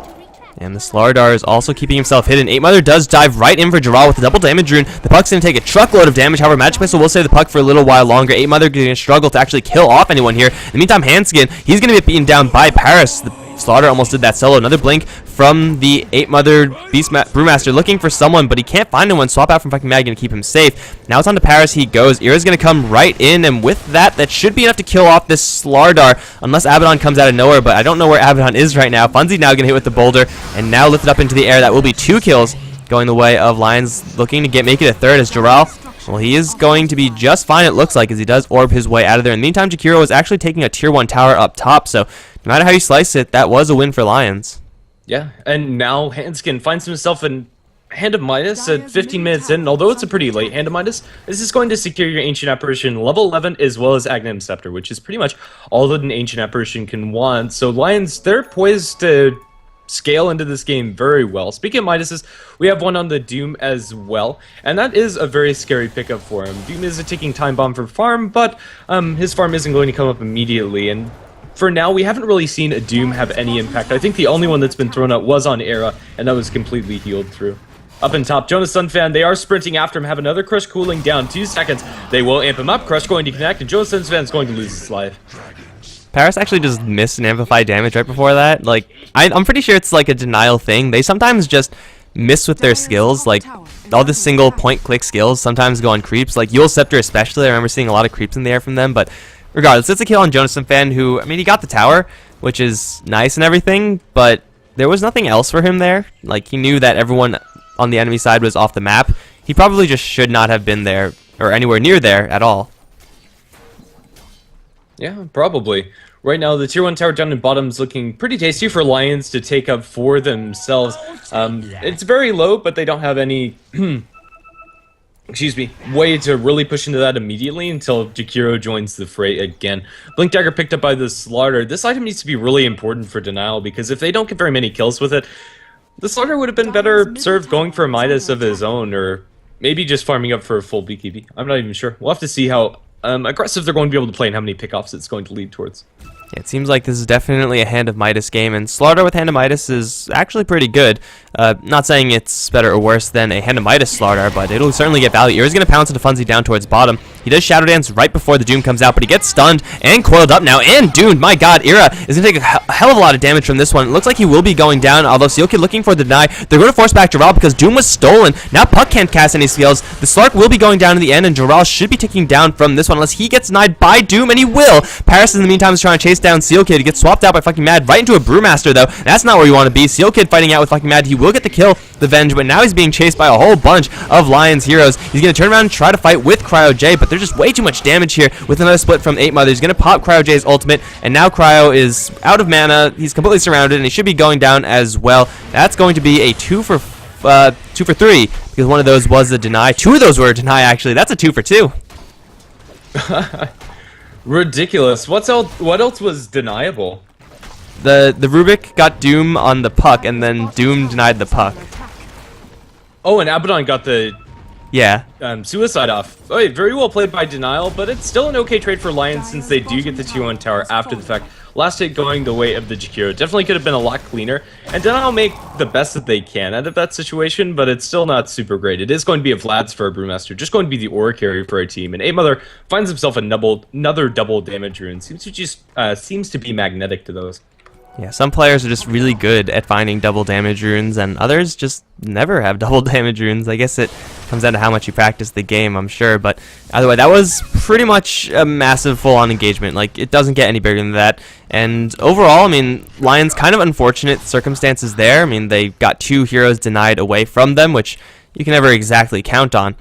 And the Slardar is also keeping himself hidden. 8 Mother does dive right in for Jarrell with a double damage rune. The puck's going to take a truckload of damage. However, Magic Missile will save the puck for a little while longer. 8 Mother going to struggle to actually kill off anyone here. In the meantime, Hanskin, he's going to get beaten down by Paris. The Slaughter almost did that solo. Another blink from the 8 Mother Brewmaster looking for someone, but he can't find anyone. Swap out from fucking Mag, going to keep him safe. Now it's on to Paris. He goes. Ira's going to come right in, and with that, that should be enough to kill off this Slardar, unless Abaddon comes out of nowhere, but I don't know where Abaddon is right now. Funzy now going to hit with the boulder, and now lifted up into the air. That will be 2 kills going the way of Lions, looking to make it a third as Jarrell. Well, he is going to be just fine, it looks like, as he does orb his way out of there. In the meantime, Jakiro is actually taking a tier 1 tower up top, so no matter how you slice it, that was a win for Lions. Yeah, and now Hanskin finds himself in Hand of Midas at 15 minutes in. Although it's a pretty late Hand of Midas, this is going to secure your Ancient Apparition level 11 as well as Aghanim Scepter, which is pretty much all that an Ancient Apparition can want. So Lions, they're poised to scale into this game very well. Speaking of Midases, we have one on the Doom as well, and that is a very scary pickup for him. Doom is a ticking time bomb for farm, but his farm isn't going to come up immediately, and for now, we haven't really seen a Doom have any impact. I think the only one that's been thrown out was on Era, and that was completely healed through. Up in top, Jonas Sunfan, they are sprinting after him, have another Crush cooling down, 2 seconds. They will amp him up, Crush going to connect, and Jonas Sunfan is going to lose his life. Paris actually just missed an amplified damage right before that. Like, I'm pretty sure it's like a denial thing. They sometimes just miss with their skills. Like, all the single point click skills sometimes go on creeps. Like, Yule Scepter especially, I remember seeing a lot of creeps in the air from them. But regardless, it's a kill on Jonas Fan, who, I mean, he got the tower, which is nice and everything, but there was nothing else for him there. Like, he knew that everyone on the enemy side was off the map. He probably just should not have been there, or anywhere near there at all. Yeah, probably. Right now, the tier 1 tower down in bottom is looking pretty tasty for Lions to take up for themselves. It's very low, but they don't have any excuse me, way to really push into that immediately until Jakiro joins the fray again. Blink Dagger picked up by the Slaughter. This item needs to be really important for Denial, because if they don't get very many kills with it, the Slaughter would have been better served going for a Midas of his own, or maybe just farming up for a full BKB. I'm not even sure. We'll have to see how aggressive they're going to be able to play and how many pickoffs it's going to lead towards. Yeah, it seems like this is definitely a Hand of Midas game, and Slaughter with Hand of Midas is actually pretty good. Not saying it's better or worse than a Hand of Midas Slaughter, but it'll certainly get value. He's going to pounce into Funzy down towards bottom. He does Shadow Dance right before the Doom comes out, but he gets stunned and coiled up now, and doomed. My god, Ira is going to take a hell of a lot of damage from this one. It looks like he will be going down, although Seal Kid looking for the deny. They're going to force back Jarrell because Doom was stolen. Now Puck can't cast any skills. The Slark will be going down in the end, and Jarrell should be ticking down from this one unless he gets denied by Doom, and he will. Paris in the meantime is trying to chase down Seal Kid. He gets swapped out by fucking Mad right into a Brewmaster, though. That's not where you want to be. Seal Kid fighting out with fucking Mad. He will get the kill, the Venge, but now he's being chased by a whole bunch of Lions heroes. He's going to turn around and try to fight with Cryo J, but there's just way too much damage here with another split from 8 Mother. He's going to pop Cryo J's ultimate, and now Cryo is out of mana. He's completely surrounded, and he should be going down as well. That's going to be a 2 for 3, because one of those was a deny. 2 of those were a deny, actually. That's a 2 for 2. Ridiculous. What else was deniable? The Rubik got Doom on the puck, and then Doom denied the puck. Oh, and Abaddon got the suicide off. Oh, very well played by Denial, but it's still an okay trade for Lions since they do get the T1 tower after the fact. Last hit going the way of the Jakiro. Definitely could have been a lot cleaner, and Denial make the best that they can out of that situation, but it's still not super great. It is going to be a Vlad's for a Brewmaster, just going to be the aura carry for a team, and 8 Mother finds himself another double damage rune. Seems to be magnetic to those. Yeah, some players are just really good at finding double damage runes, and others just never have double damage runes. I guess it comes down to how much you practice the game, I'm sure. But either way, that was pretty much a massive full-on engagement. Like, it doesn't get any bigger than that. And overall, I mean, Lions kind of unfortunate circumstances there. I mean, they got 2 heroes denied away from them, which you can never exactly count on.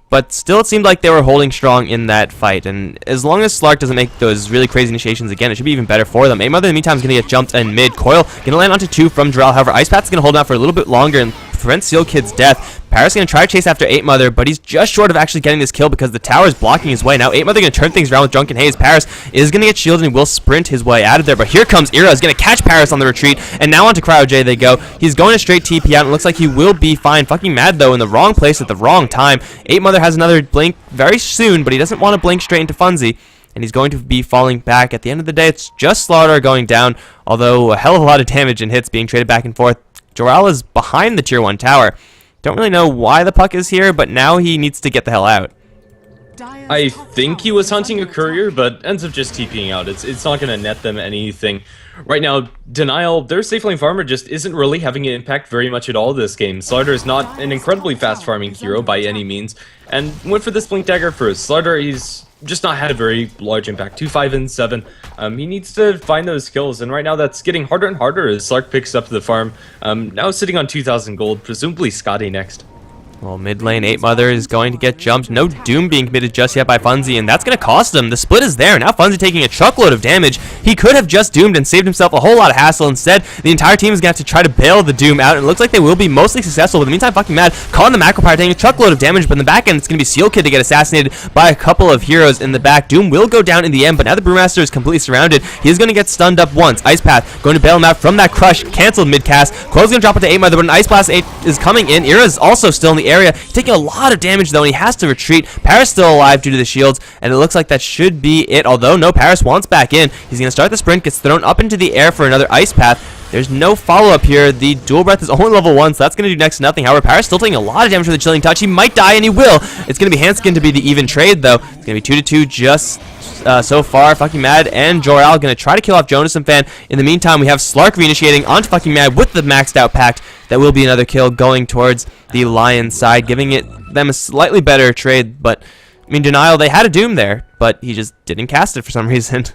But still, it seemed like they were holding strong in that fight. And as long as Slark doesn't make those really crazy initiations again, it should be even better for them. 8mother in the meantime is going to get jumped in mid. Coil going to land onto 2 from Jarrell. However, Ice Path is going to hold out for a little bit longer and prevent Seal Kid's death. Paris going to try to chase after 8mother, but he's just short of actually getting this kill because the tower is blocking his way. Now 8mother going to turn things around with Drunken Haze. Paris is going to get shielded and will sprint his way out of there, but here comes Ira. Is going to catch Paris on the retreat, and now onto Cryo J they go. He's going to straight TP out, and it looks like he will be fine. Fucking mad, though, in the wrong place at the wrong time. 8mother has another blink very soon, but he doesn't want to blink straight into Funzy, and he's going to be falling back. At the end of the day, it's just Slaughter going down, although a hell of a lot of damage and hits being traded back and forth. Joral is behind the tier 1 tower. Don't really know why the puck is here, but now he needs to get the hell out. I think he was hunting a courier, but ends up just TPing out. It's not going to net them anything. Right now, Denial, their safe lane farmer just isn't really having an impact very much at all this game. Slaughter is not an incredibly fast farming hero by any means, and went for this Blink Dagger first. Slaughter, he's just not had a very large impact. 2, 5, and 7. He needs to find those kills, and right now that's getting harder and harder as Slark picks up the farm. Now sitting on 2,000 gold, presumably Scotty next. Well, mid lane, 8mother is going to get jumped. No Doom being committed just yet by Funzy, and that's going to cost him. The split is there. Now Funzy taking a truckload of damage. He could have just Doomed and saved himself a whole lot of hassle. Instead, the entire team is going to have to try to bail the Doom out, and it looks like they will be mostly successful. But in the meantime, fucking mad, calling the Macro Pyre, taking a truckload of damage, but in the back end, it's going to be Seal Kid to get assassinated by a couple of heroes in the back. Doom will go down in the end, but now the Brewmaster is completely surrounded. He is going to get stunned up once. Ice Path going to bail him out from that crush. Canceled mid-cast. Coil's going to drop it to 8mother, but an Ice Blast 8 is coming in. Ira is also still in the area. He's taking a lot of damage, though, and he has to retreat. Paris still alive due to the shields, and it looks like that should be it, although no, Paris wants back in. He's going to start the sprint, gets thrown up into the air for another Ice Path. There's no follow-up here. The Dual Breath is only level 1, so that's going to do next to nothing. However, Paris still taking a lot of damage with the Chilling Touch. He might die, and he will. It's going to be Hanskin to be the even trade, though. It's going to be 2-2 just so far. Fucking Mad and Jor-El going to try to kill off Jonas and Fan. In the meantime, we have Slark reinitiating onto Fucking Mad with the maxed out pact. That will be another kill going towards the Lions side, giving them a slightly better trade. But, I mean, Denial, they had a Doom there, but he just didn't cast it for some reason.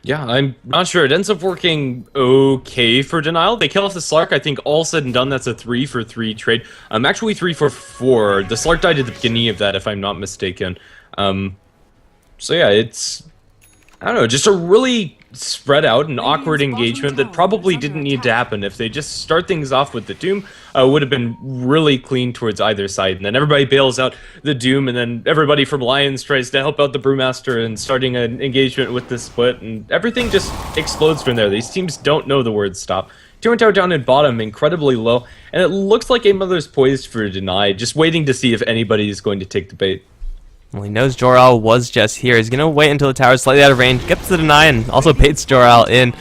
Yeah, I'm not sure. It ends up working okay for Denial. They kill off the Slark. I think all said and done, that's a 3-for-3 trade. Actually 3-for-4. The Slark died at the beginning of that, if I'm not mistaken. So yeah, it's, I don't know, just a really spread out and awkward engagement that probably didn't need to happen. If they just start things off with the Doom, would have been really clean towards either side. And then everybody bails out the Doom, and then everybody from Lions tries to help out the Brewmaster and starting an engagement with the split, and everything just explodes from there. These teams don't know the word stop. Tier 1 tower down at bottom, incredibly low, and it looks like 8mother's poised for a deny, just waiting to see if anybody is going to take the bait. Well, he knows Jor-El was just here. He's going to wait until the tower is slightly out of range, gets the deny, and also baits Jor-El in.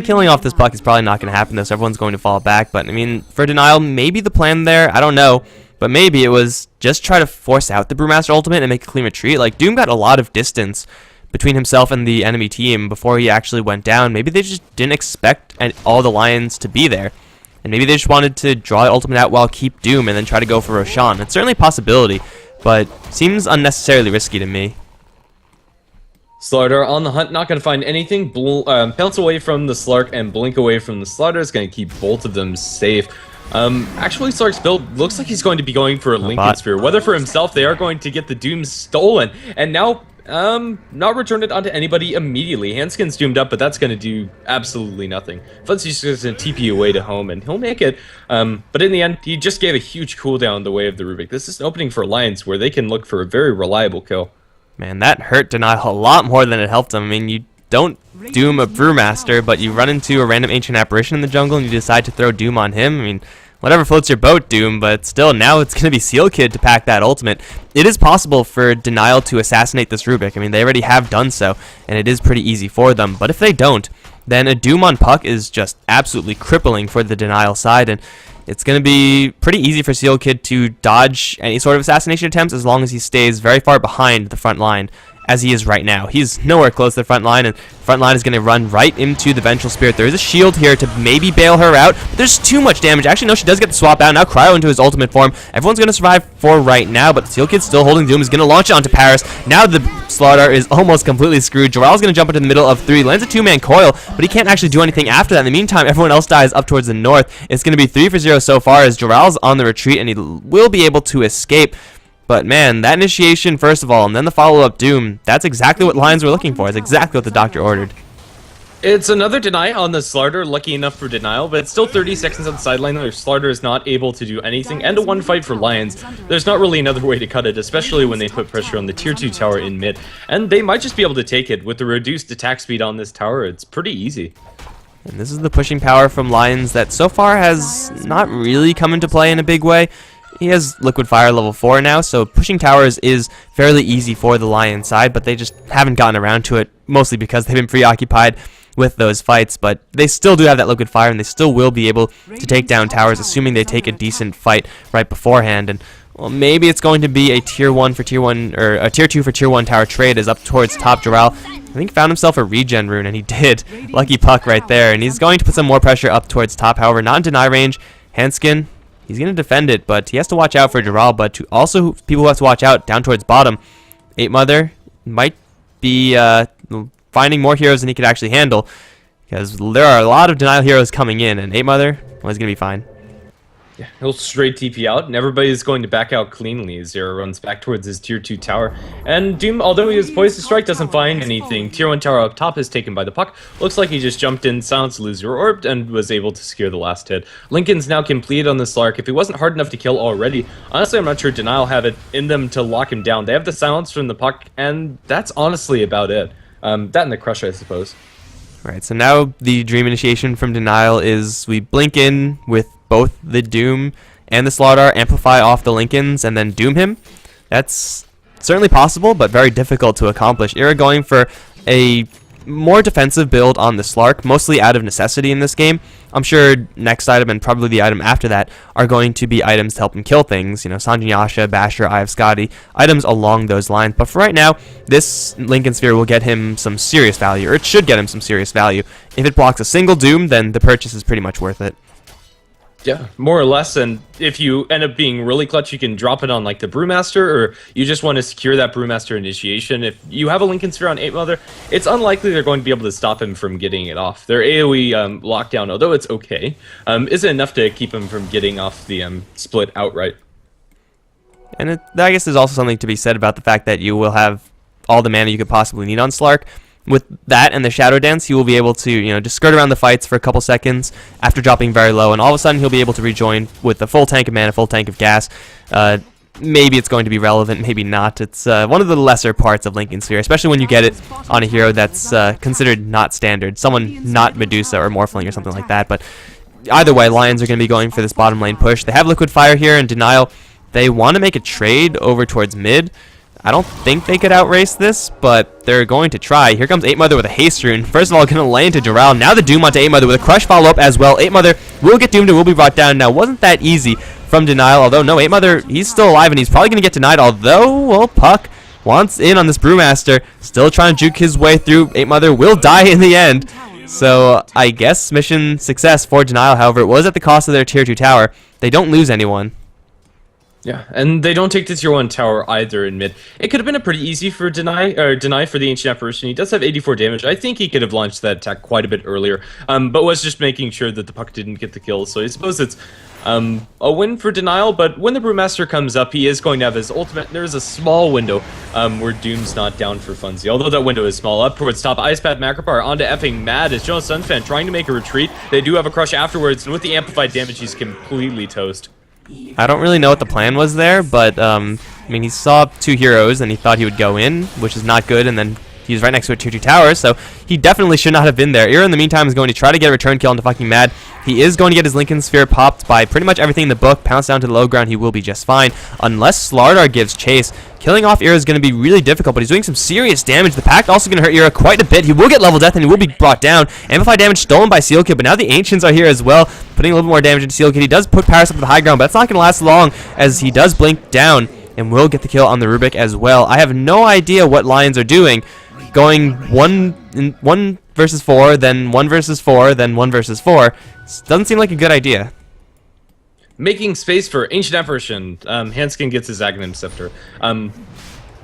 Killing off this puck is probably not going to happen, though, so everyone's going to fall back. But, I mean, for Denial, maybe the plan there, I don't know, but maybe it was just try to force out the Brewmaster ultimate and make a clean retreat. Like, Doom got a lot of distance between himself and the enemy team before he actually went down. Maybe they just didn't expect all the Lions to be there. And maybe they just wanted to draw the ultimate out while keep Doom and then try to go for Roshan. It's certainly a possibility, but seems unnecessarily risky to me. Slaughter on the hunt, not going to find anything. Pounce away from the Slark and blink away from the Slaughter is going to keep both of them safe. Actually, Slark's build looks like he's going to be going for a Lincoln Sphere. Whether for himself, they are going to get the Doom stolen. And now, not return it onto anybody immediately. Hanskin's doomed up, but that's going to do absolutely nothing. Funsy's just going to TP away to home, and he'll make it. But in the end, he just gave a huge cooldown the way of the Rubik. This is an opening for Lions where they can look for a very reliable kill. Man, that hurt Denial a lot more than it helped him. I mean, you don't Doom a Brewmaster, but you run into a random Ancient Apparition in the jungle and you decide to throw Doom on him. I mean, whatever floats your boat, Doom, but still, now it's going to be Seal Kid to pack that ultimate. It is possible for Denial to assassinate this Rubik. I mean, they already have done so, and it is pretty easy for them. But if they don't, then a Doom on Puck is just absolutely crippling for the Denial side, and it's going to be pretty easy for Seal Kid to dodge any sort of assassination attempts as long as he stays very far behind the front line, as he is right now. He's nowhere close to the front line, and front line is going to run right into the Vengeful Spirit. There is a shield here to maybe bail her out, but there's too much damage. Actually, no, she does get the swap out. Now Cryo into his ultimate form. Everyone's going to survive for right now, but Seal Kid's still holding Doom. He's going to launch it onto Paris. Now the Slaughter is almost completely screwed. Joral's going to jump into the middle of 3. Lands a 2-man coil, but he can't actually do anything after that. In the meantime, everyone else dies up towards the north. It's going to be 3 for 0 so far as Joral's on the retreat, and he will be able to escape. But man, that initiation first of all, and then the follow-up Doom, that's exactly what Lions were looking for. It's exactly what the doctor ordered. It's another deny on the Slardar, lucky enough for denial, but it's still 30 seconds on the sideline. The Slardar is not able to do anything, and a one fight for Lions. There's not really another way to cut it, especially when they put pressure on the tier 2 tower in mid, and they might just be able to take it. With the reduced attack speed on this tower, it's pretty easy. And this is the pushing power from Lions that so far has not really come into play in a big way. He has Liquid Fire level 4 now, so pushing towers is fairly easy for the Lions side, but they just haven't gotten around to it, mostly because they've been preoccupied with those fights. But they still do have that Liquid Fire, and they still will be able to take down towers, assuming they take a decent fight right beforehand. And well, maybe it's going to be a tier 1 for tier 1, or a tier 2 for tier 1 tower trade as up towards top Doral. I think found himself a regen rune, and he did. Lucky puck right there, and he's going to put some more pressure up towards top. However, not in deny range. Hanskin, he's going to defend it, but he has to watch out for Doral. But also people who have to watch out down towards bottom. 8 Mother might be finding more heroes than he could actually handle, because there are a lot of denial heroes coming in, and 8 Mother, well, he's going to be fine. Yeah, he'll straight TP out, and everybody's going to back out cleanly as Zero runs back towards his tier 2 tower. And Doom, although he is poised to strike, doesn't find anything. Tier 1 tower up top is taken by the puck. Looks like he just jumped in, silenced loser orbed, and was able to secure the last hit. Lincoln's now completed on the Slark. If he wasn't hard enough to kill already, honestly, I'm not sure Denial have it in them to lock him down. They have the silence from the puck, and that's honestly about it. That and the crush, I suppose. Right, so now the dream initiation from Denial is we blink in with both the Doom and the Slardar, amplify off the Lincolns, and then Doom him. That's certainly possible, but very difficult to accomplish. Ira going for a more defensive build on the Slark, mostly out of necessity in this game. I'm sure next item and probably the item after that are going to be items to help him kill things. You know, Sanjin Yasha, Basher, Eye of Scotty, items along those lines. But for right now, this Lincoln Sphere will get him some serious value, or it should get him some serious value. If it blocks a single Doom, then the purchase is pretty much worth it. Yeah, more or less, and if you end up being really clutch, you can drop it on like the Brewmaster, or you just want to secure that Brewmaster initiation. If you have a Lincoln Sphere on 8 Mother, it's unlikely they're going to be able to stop him from getting it off. Their AoE lockdown, although it's okay, isn't enough to keep him from getting off the split outright. And I guess there's also something to be said about the fact that you will have all the mana you could possibly need on Slark. With that and the Shadow Dance, he will be able to, you know, just skirt around the fights for a couple seconds after dropping very low, and all of a sudden he'll be able to rejoin with a full tank of mana, full tank of gas. Maybe it's going to be relevant, maybe not. It's one of the lesser parts of Lincoln Sphere, especially when you get it on a hero that's considered not standard, someone not Medusa or Morphling or something like that. But either way, Lions are going to be going for this bottom lane push. They have Liquid Fire here in Denial. They want to make a trade over towards mid. I don't think they could outrace this, but they're going to try. Here comes 8 Mother with a haste rune. First of all, going to lay into Doral. Now the Doom onto 8 Mother with a crush follow-up as well. 8 Mother will get doomed and will be brought down. Now, wasn't that easy from Denial, although no, 8 Mother, he's still alive and he's probably going to get denied, although, well, Puck wants in on this Brewmaster. Still trying to juke his way through. 8 Mother will die in the end. So, I guess mission success for Denial. However, it was at the cost of their tier 2 tower. They don't lose anyone. Yeah, and they don't take the tier 1 tower either in mid. It could have been a pretty easy for Deny for the Ancient Apparition. He does have 84 damage. I think he could have launched that attack quite a bit earlier, but was just making sure that the puck didn't get the kill. So I suppose it's a win for Denial, but when the Brewmaster comes up, he is going to have his ultimate. There's a small window where Doom's not down for funsies, although that window is small. Up towards top, Icepath Macropar onto effing Mad as Jonas Sunfan trying to make a retreat. They do have a crush afterwards, and with the amplified damage, he's completely toast. I don't really know what the plan was there, but I mean, he saw 2 heroes and he thought he would go in, which is not good, and then he's right next to a tier 2 tower, so he definitely should not have been there. Ira, in the meantime, is going to try to get a return kill into fucking Mad. He is going to get his Lincoln Sphere popped by pretty much everything in the book. Pounce down to the low ground, he will be just fine, unless Slardar gives chase. Killing off Ira is going to be really difficult, but he's doing some serious damage. The Pact also going to hurt Ira quite a bit. He will get level death, and he will be brought down. Amplified damage stolen by Seal Kid, but now the Ancients are here as well, putting a little more damage into Seal Kid. He does put Paris up to the high ground, but that's not going to last long, as he does blink down, and will get the kill on the Rubik as well. I have no idea what Lions are doing. Going 1 versus 4, then 1 versus 4, then 1 versus 4. Doesn't seem like a good idea. Making space for Ancient Apparition. Hanskin gets his Aghanim Scepter.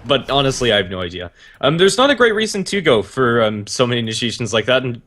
But honestly, I have no idea. There's not a great reason to go for so many initiations like that, and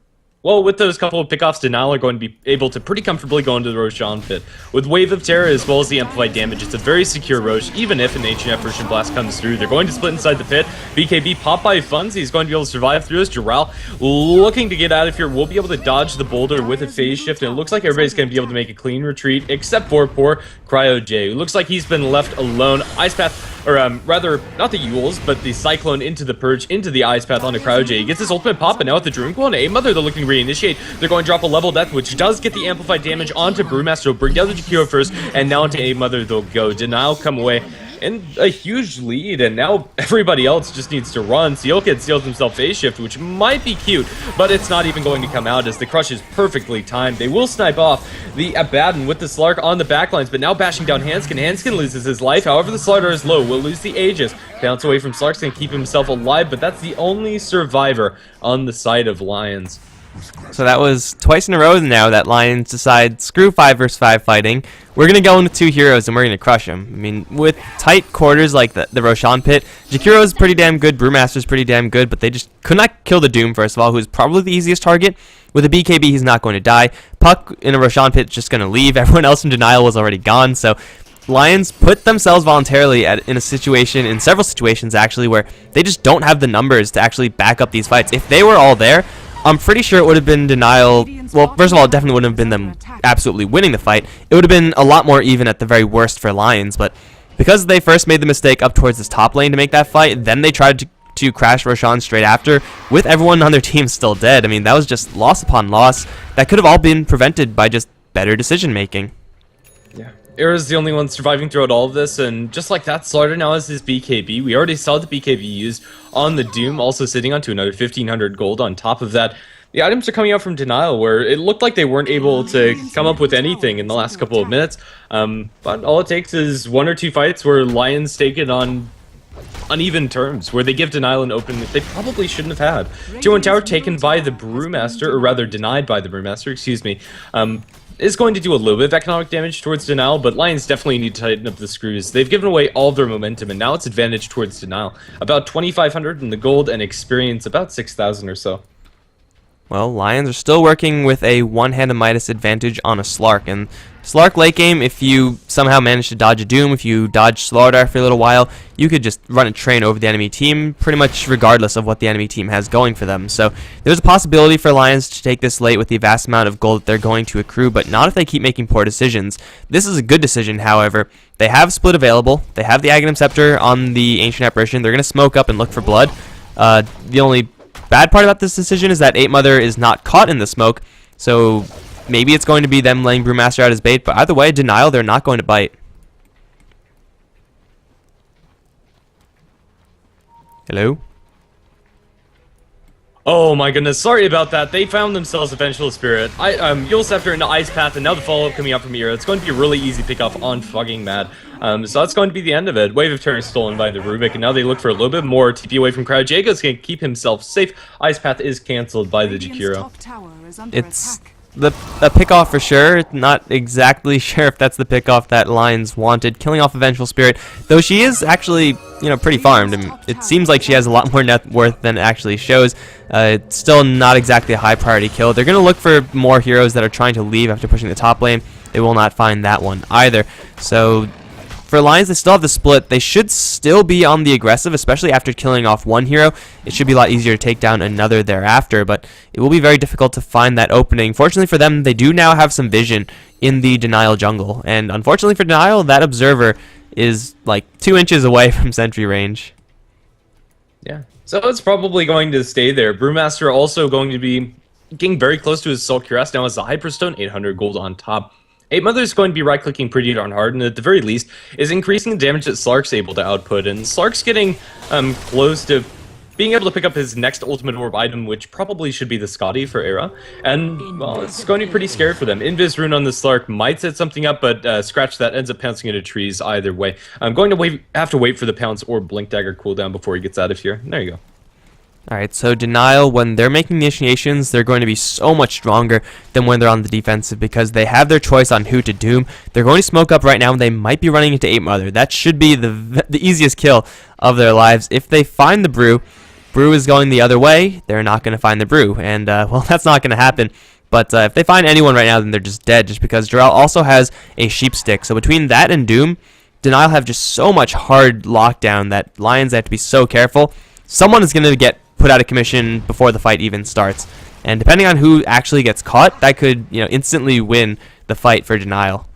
Well, with those couple of pickoffs, Denial are going to be able to pretty comfortably go into the Roshan pit. With Wave of Terror as well as the Amplified Damage, it's a very secure Rosh. Even if an Ancient Apparition Blast comes through, they're going to split inside the pit. BKB pop by Funds, he's going to be able to survive through this. Jural looking to get out of here, will be able to dodge the boulder with a phase shift, and it looks like everybody's going to be able to make a clean retreat, except for poor Cryo J, who looks like he's been left alone. Ice Path, or rather, not the Yules, but the Cyclone into the Purge, into the Ice Path onto Cryo J. He gets his ultimate pop, and now with the Druid Coil and A Mother, they're looking to reinitiate. They're going to drop a level death, which does get the amplified damage onto Brewmaster. They'll bring down the Jakiro first, and now into A Mother they'll go. Denial come away in a huge lead, and now everybody else just needs to run. Sealkid seals himself phase shift, which might be cute, but it's not even going to come out as the crush is perfectly timed. They will snipe off the Abaddon with the Slark on the backlines, but now bashing down Hanskin. Hanskin loses his life, however the Slardar is low, will lose the Aegis. Bounce away from Slark's gonna keep himself alive, but that's the only survivor on the side of Lions. So that was twice in a row now that Lions decide, screw 5 versus 5 fighting. We're going to go into 2 heroes and we're going to crush them. I mean, with tight quarters like the Roshan pit, Jakiro's pretty damn good, Brewmaster's pretty damn good, but they just could not kill the Doom, first of all, who's probably the easiest target. With a BKB, he's not going to die. Puck in a Roshan pit is just going to leave. Everyone else in Denial was already gone, so Lions put themselves voluntarily in several situations actually, where they just don't have the numbers to actually back up these fights. If they were all there, I'm pretty sure it would have been Denial. Well, first of all, it definitely wouldn't have been them absolutely winning the fight. It would have been a lot more even at the very worst for Lions, but because they first made the mistake up towards this top lane to make that fight, then they tried to crash Roshan straight after, with everyone on their team still dead. I mean, that was just loss upon loss. That could have all been prevented by just better decision making. Yeah. Era's the only one surviving throughout all of this, and just like that, Slardar now has his BKB. We already saw the BKB used on the Doom, also sitting onto another 1,500 gold on top of that. The items are coming out from Denial, where it looked like they weren't able to come up with anything in the last couple of minutes. But all it takes is 1 or 2 fights where Lions take it on uneven terms, where they give Denial an opening that they probably shouldn't have had. Tier 1 tower taken by the Brewmaster, or rather denied by the Brewmaster, excuse me. Is going to do a little bit of economic damage towards Denial, but Lions definitely need to tighten up the screws. They've given away all of their momentum, and now it's advantage towards Denial. About 2,500 in the gold, and experience about 6,000 or so. Well, Lions are still working with a one-handed Midas advantage on a Slark, and Slark late game, if you somehow manage to dodge a Doom, if you dodge Slardar for a little while, you could just run a train over the enemy team, pretty much regardless of what the enemy team has going for them. So there's a possibility for Lions to take this late with the vast amount of gold that they're going to accrue, but not if they keep making poor decisions. This is a good decision, however. They have Split available, they have the Aghanim Scepter on the Ancient Apparition, they're going to smoke up and look for blood. The only bad part about this decision is that 8 Mother is not caught in the smoke, so maybe it's going to be them laying Brewmaster out as bait, but either way, Denial, they're not going to bite. Hello? Oh my goodness, sorry about that. They found themselves a Vengeful Spirit. Yule Scepter into Ice Path, and now the follow-up coming out from Era. It's going to be a really easy pick-off on fucking Mad. So that's going to be the end of it. Wave of Terror is stolen by the Rubik, and now they look for a little bit more TP away from Crowd. Jago's going to keep himself safe. Ice Path is cancelled by the Jakiro. It's a pick-off for sure. Not exactly sure if that's the pick-off that Lions wanted. Killing off a Vengeful Spirit, though she is actually, pretty farmed. I mean, it seems like she has a lot more net worth than it actually shows. It's still not exactly a high-priority kill. They're going to look for more heroes that are trying to leave after pushing the top lane. They will not find that one either. So for Lions, they still have the split. They should still be on the aggressive, especially after killing off one hero. It should be a lot easier to take down another thereafter, but it will be very difficult to find that opening. Fortunately for them, they do now have some vision in the Denial jungle, and unfortunately for Denial, that Observer is like 2 inches away from sentry range. Yeah, so it's probably going to stay there. Brewmaster also going to be getting very close to his Soul Cuirass now as the Hyperstone, 800 gold on top. 8 Mother is going to be right-clicking pretty darn hard, and at the very least is increasing the damage that Slark's able to output, and Slark's getting close to being able to pick up his next Ultimate Orb item, which probably should be the Scotty for Era, and, well, it's going to be pretty scary for them. Invis Rune on the Slark might set something up, but Scratch that ends up pouncing into trees either way. I'm going to have to wait for the Pounce or Blink Dagger cooldown before he gets out of here. There you go. Alright, so Denial, when they're making the initiations, they're going to be so much stronger than when they're on the defensive because they have their choice on who to doom. They're going to smoke up right now, and they might be running into 8 Mother. That should be the easiest kill of their lives. If they find the Brew, Brew is going the other way, they're not going to find the Brew. And, well, that's not going to happen. But if they find anyone right now, then they're just dead, just because Jarrell also has a Sheep Stick. So between that and Doom, Denial have just so much hard lockdown that Lions have to be so careful. Someone is going to get put out of commission before the fight even starts. And depending on who actually gets caught, that could, instantly win the fight for Denial.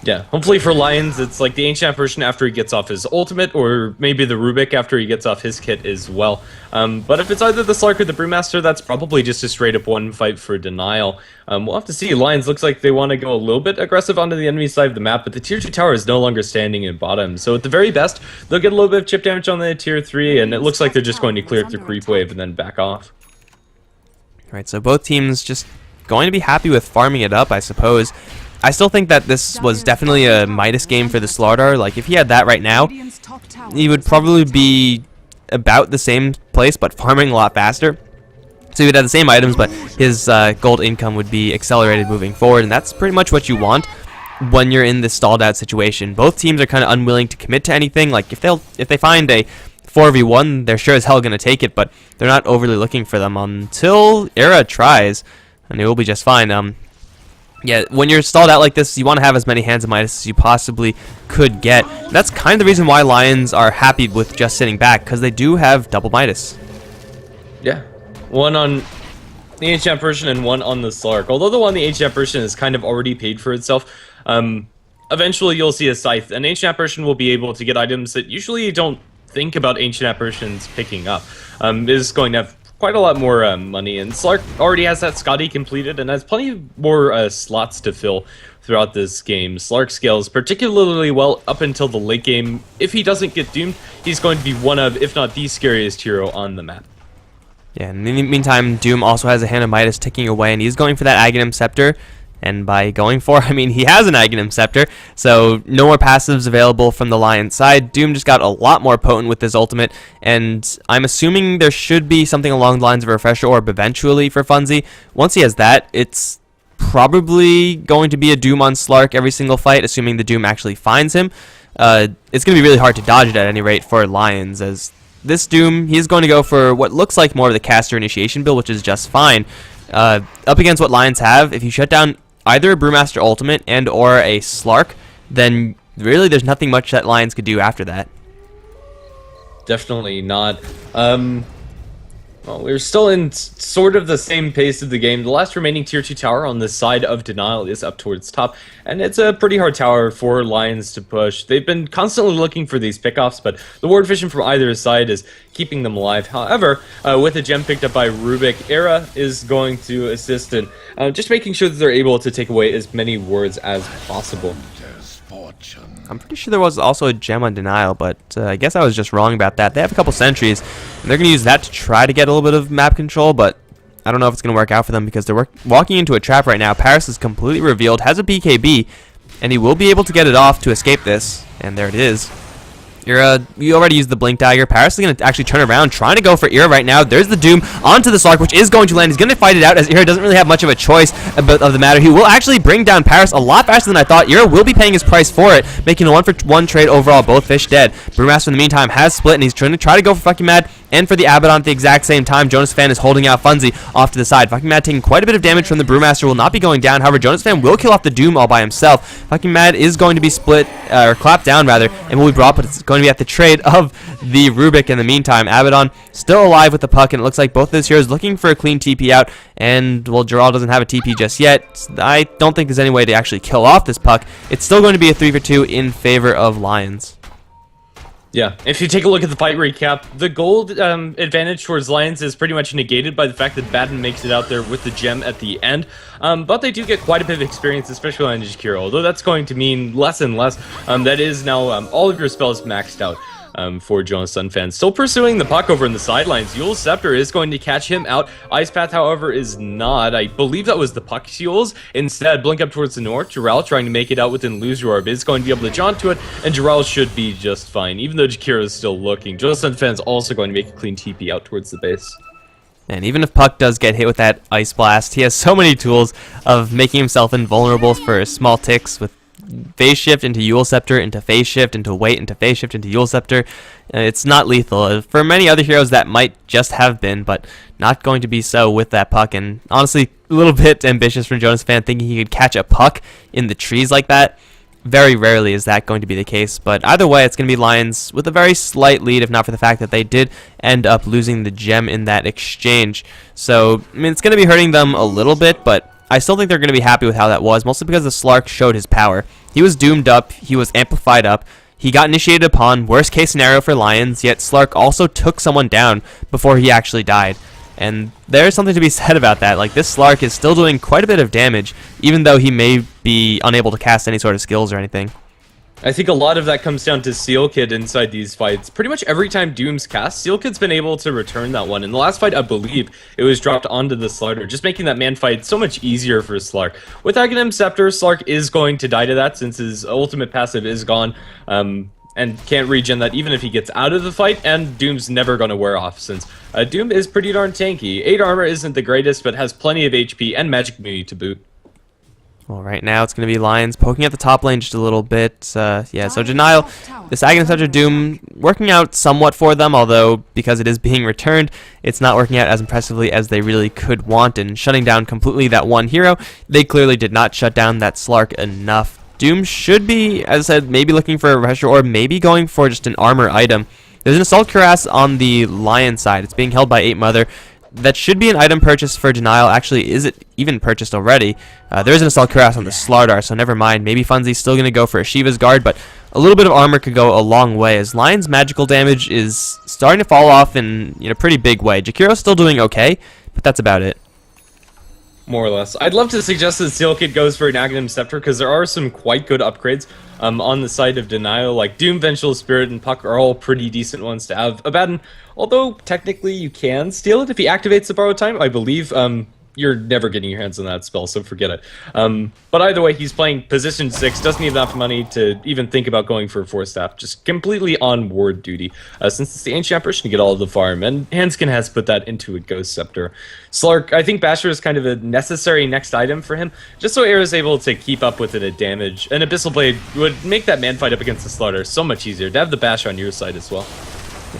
Yeah, hopefully for Lions, it's like the Ancient Apparition after he gets off his ultimate, or maybe the Rubik after he gets off his kit as well. But if it's either the Slark or the Brewmaster, that's probably just a straight-up one fight for Denial. We'll have to see. Lions looks like they want to go a little bit aggressive onto the enemy side of the map, but the Tier 2 tower is no longer standing in bottom. So at the very best, they'll get a little bit of chip damage on the Tier 3, and it looks like they're just going to clear up the creep wave and then back off. Right, so both teams just going to be happy with farming it up, I suppose. I still think that this was definitely a Midas game for the Slardar. Like, if he had that right now, he would probably be about the same place, but farming a lot faster. So he would have the same items, but his gold income would be accelerated moving forward, and that's pretty much what you want when you're in this stalled out situation. Both teams are kind of unwilling to commit to anything. Like, if they find a 4v1, they're sure as hell going to take it, but they're not overly looking for them until Era tries, and it will be just fine. Yeah, when you're stalled out like this, you want to have as many hands of Midas as you possibly could get. That's kind of the reason why Lions are happy with just sitting back, because they do have double Midas. Yeah, one on the Ancient Apparition and one on the Slark. Although the one on the Ancient Apparition is kind of already paid for itself, eventually you'll see a Scythe. An Ancient Apparition will be able to get items that usually you don't think about Ancient Apparitions picking up. It is going to have quite a lot more money, and Slark already has that Scotty completed and has plenty more slots to fill throughout this game. Slark scales particularly well up until the late game. If he doesn't get doomed, he's going to be one of, if not the scariest hero on the map. Yeah, in the meantime, Doom also has a hand of Midas ticking away, and he's going for that Aghanim Scepter. And by going for, I mean he has an Aghanim Scepter, so no more passives available from the Lion side. Doom just got a lot more potent with his ultimate, and I'm assuming there should be something along the lines of a Refresher Orb eventually for Funzy. Once he has that, it's probably going to be a Doom on Slark every single fight, assuming the Doom actually finds him. It's going to be really hard to dodge it at any rate for Lions, as this Doom, he's going to go for what looks like more of the caster initiation build, which is just fine. Up against what Lions have, if you shut down either a Brewmaster ultimate and or a Slark, then really there's nothing much that Lions could do after that. Definitely not. Well, we're still in sort of the same pace of the game. The last remaining Tier 2 tower on the side of Denial is up towards top, and it's a pretty hard tower for Lions to push. They've been constantly looking for these pickoffs, but the ward vision from either side is keeping them alive. However, with a gem picked up by Rubik, Era is going to assist in just making sure that they're able to take away as many wards as possible. I'm pretty sure there was also a gem on Denial, but I guess I was just wrong about that. They have a couple sentries, and they're going to use that to try to get a little bit of map control, but I don't know if it's going to work out for them because they're walking into a trap right now. Paris is completely revealed, has a BKB, and he will be able to get it off to escape this, and there it is. You already used the Blink Dagger. Paris is going to actually turn around, trying to go for Ira right now. There's the Doom onto the Slark, which is going to land. He's going to fight it out, as Ira doesn't really have much of a choice of the matter. He will actually bring down Paris a lot faster than I thought. Ira will be paying his price for it, making a 1-for-1 trade overall. Both fish dead. Brewmaster, in the meantime, has split, and he's trying to go for Fucking Mad and for the Abaddon at the exact same time. Jonas Fan is holding out Funzy off to the side. Fucking Mad taking quite a bit of damage from the Brewmaster, will not be going down. However, Jonas Fan will kill off the Doom all by himself. Fucking Mad is going to be split, or clapped down rather, and will be brought, but it's going to be at the trade of the Rubik in the meantime. Abaddon still alive with the puck, and it looks like both of those heroes looking for a clean TP out, and, well, Gerald doesn't have a TP just yet. I don't think there's any way to actually kill off this puck. It's still going to be a 3-for-2 in favor of Lions. Yeah, if you take a look at the fight recap, the gold advantage towards Lions is pretty much negated by the fact that Batten makes it out there with the gem at the end. But they do get quite a bit of experience, especially on Jakiro, although that's going to mean less and less. That is now all of your spells maxed out. For Jonas Sunfan. Still pursuing the puck over in the sidelines. Yule's Scepter is going to catch him out. Ice Path, however, is not. I believe that was the puck Yule's. Instead, blink up towards the north. Jarrell trying to make it out within Loser Orb is going to be able to jaunt to it, and Jarrell should be just fine, even though Jakiro is still looking. Jonas Sunfan is also going to make a clean TP out towards the base. And even if Puck does get hit with that Ice Blast, he has so many tools of making himself invulnerable for small ticks with phase shift into Yule Scepter, into phase shift, into wait, into phase shift, into Yule Scepter. It's not lethal. For many other heroes, that might just have been, but not going to be so with that puck. And honestly, a little bit ambitious from Jonas Fan, thinking he could catch a puck in the trees like that. Very rarely is that going to be the case, but either way, it's going to be Lions with a very slight lead, if not for the fact that they did end up losing the gem in that exchange. So, I mean, it's going to be hurting them a little bit, but I still think they're going to be happy with how that was, mostly because the Slark showed his power. He was doomed up, he was amplified up, he got initiated upon, worst case scenario for Lions, yet Slark also took someone down before he actually died. And there's something to be said about that. Like, this Slark is still doing quite a bit of damage, even though he may be unable to cast any sort of skills or anything. I think a lot of that comes down to Seal Kid inside these fights. Pretty much every time Doom's cast, Seal Kid's been able to return that one. In the last fight, I believe, it was dropped onto the Slark, just making that man fight so much easier for Slark. With Aghanim Scepter, Slark is going to die to that since his ultimate passive is gone. And can't regen that even if he gets out of the fight, and Doom's never going to wear off since Doom is pretty darn tanky. 8 armor isn't the greatest, but has plenty of HP and magic immunity to boot. Well, right now it's going to be Lions poking at the top lane just a little bit. Yeah, so Denial, this Aghanim Scepter Doom working out somewhat for them, although because it is being returned, it's not working out as impressively as they really could want, and shutting down completely that one hero. They clearly did not shut down that Slark enough. Doom should be, as I said, maybe looking for a pressure or maybe going for just an armor item. There's an Assault Cuirass on the Lion side. It's being held by 8 Mother. That should be an item purchase for Denial. Actually, is it even purchased already? There's an Assault Cuirass on the Slardar, so never mind. Maybe Funzy's still going to go for a Shiva's Guard, but a little bit of armor could go a long way, as Lion's magical damage is starting to fall off in a pretty big way. Jakiro's still doing okay, but that's about it. More or less. I'd love to suggest that Seal Kid goes for an Aghanim Scepter, because there are some quite good upgrades on the side of Denial. Like Doom, Vengeful Spirit, and Puck are all pretty decent ones to have. Abaddon, although technically you can steal it if he activates the Borrowed Time, I believe. You're never getting your hands on that spell, so forget it. But either way, he's playing position 6, doesn't need enough money to even think about going for a 4-staff, just completely on ward duty. Since it's the Ancient Apparition to get all of the farm, and Hanskin has put that into a Ghost Scepter. Slark, I think Basher is kind of a necessary next item for him, just so Air is able to keep up with it at damage. An Abyssal Blade would make that man fight up against the Slaughter so much easier, to have the Basher on your side as well.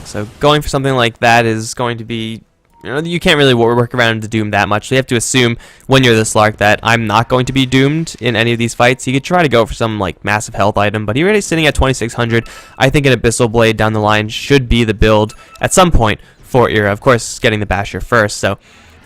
So going for something like that is going to be... You can't really work around the Doom that much. So you have to assume when you're the Slark that I'm not going to be doomed in any of these fights. You could try to go for some like massive health item, but you're already sitting at 2600. I think an Abyssal Blade down the line should be the build at some point for Era. Of course, getting the Basher first. So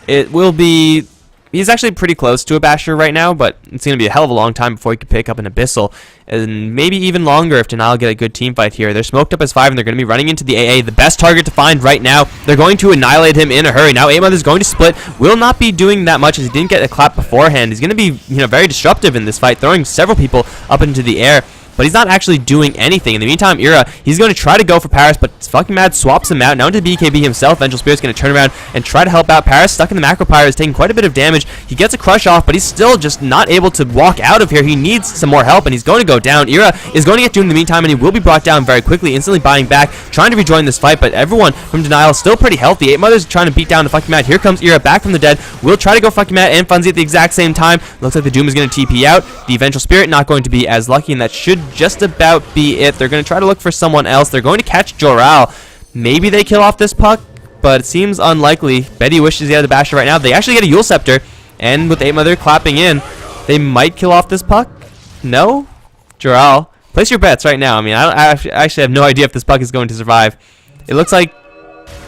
it will be... He's actually pretty close to a Basher right now, but it's going to be a hell of a long time before he can pick up an Abyssal. And maybe even longer if Denial get a good team fight here. They're smoked up as 5, and they're going to be running into the AA. The best target to find right now. They're going to annihilate him in a hurry. Now 8 Mother is going to split. Will not be doing that much as he didn't get a clap beforehand. He's going to be very disruptive in this fight, throwing several people up into the air. But he's not actually doing anything. In the meantime, Era, he's going to try to go for Paris, but fucking mad swaps him out. Now into BKB himself. Vengeful Spirit's going to turn around and try to help out. Paris stuck in the Macro Pyre is taking quite a bit of damage. He gets a crush off, but he's still just not able to walk out of here. He needs some more help, and he's going to go down. Era is going to get doomed in the meantime, and he will be brought down very quickly, instantly buying back, trying to rejoin this fight, but everyone from Denial is still pretty healthy. 8 Mother's trying to beat down the fucking mad. Here comes Era back from the dead. Will try to go fucking mad and Funzy at the exact same time. Looks like the Doom is going to TP out. The Vengeful Spirit not going to be as lucky, and that should just about be it. They're going to try to look for someone else. They're going to catch Joral. Maybe they kill off this Puck, but it seems unlikely. Betty wishes he had the Basher right now. They actually get a Yule Scepter, and with 8 Mother clapping in, they might kill off this Puck. No? Joral, place your bets right now. I mean, I actually have no idea if this Puck is going to survive. It looks like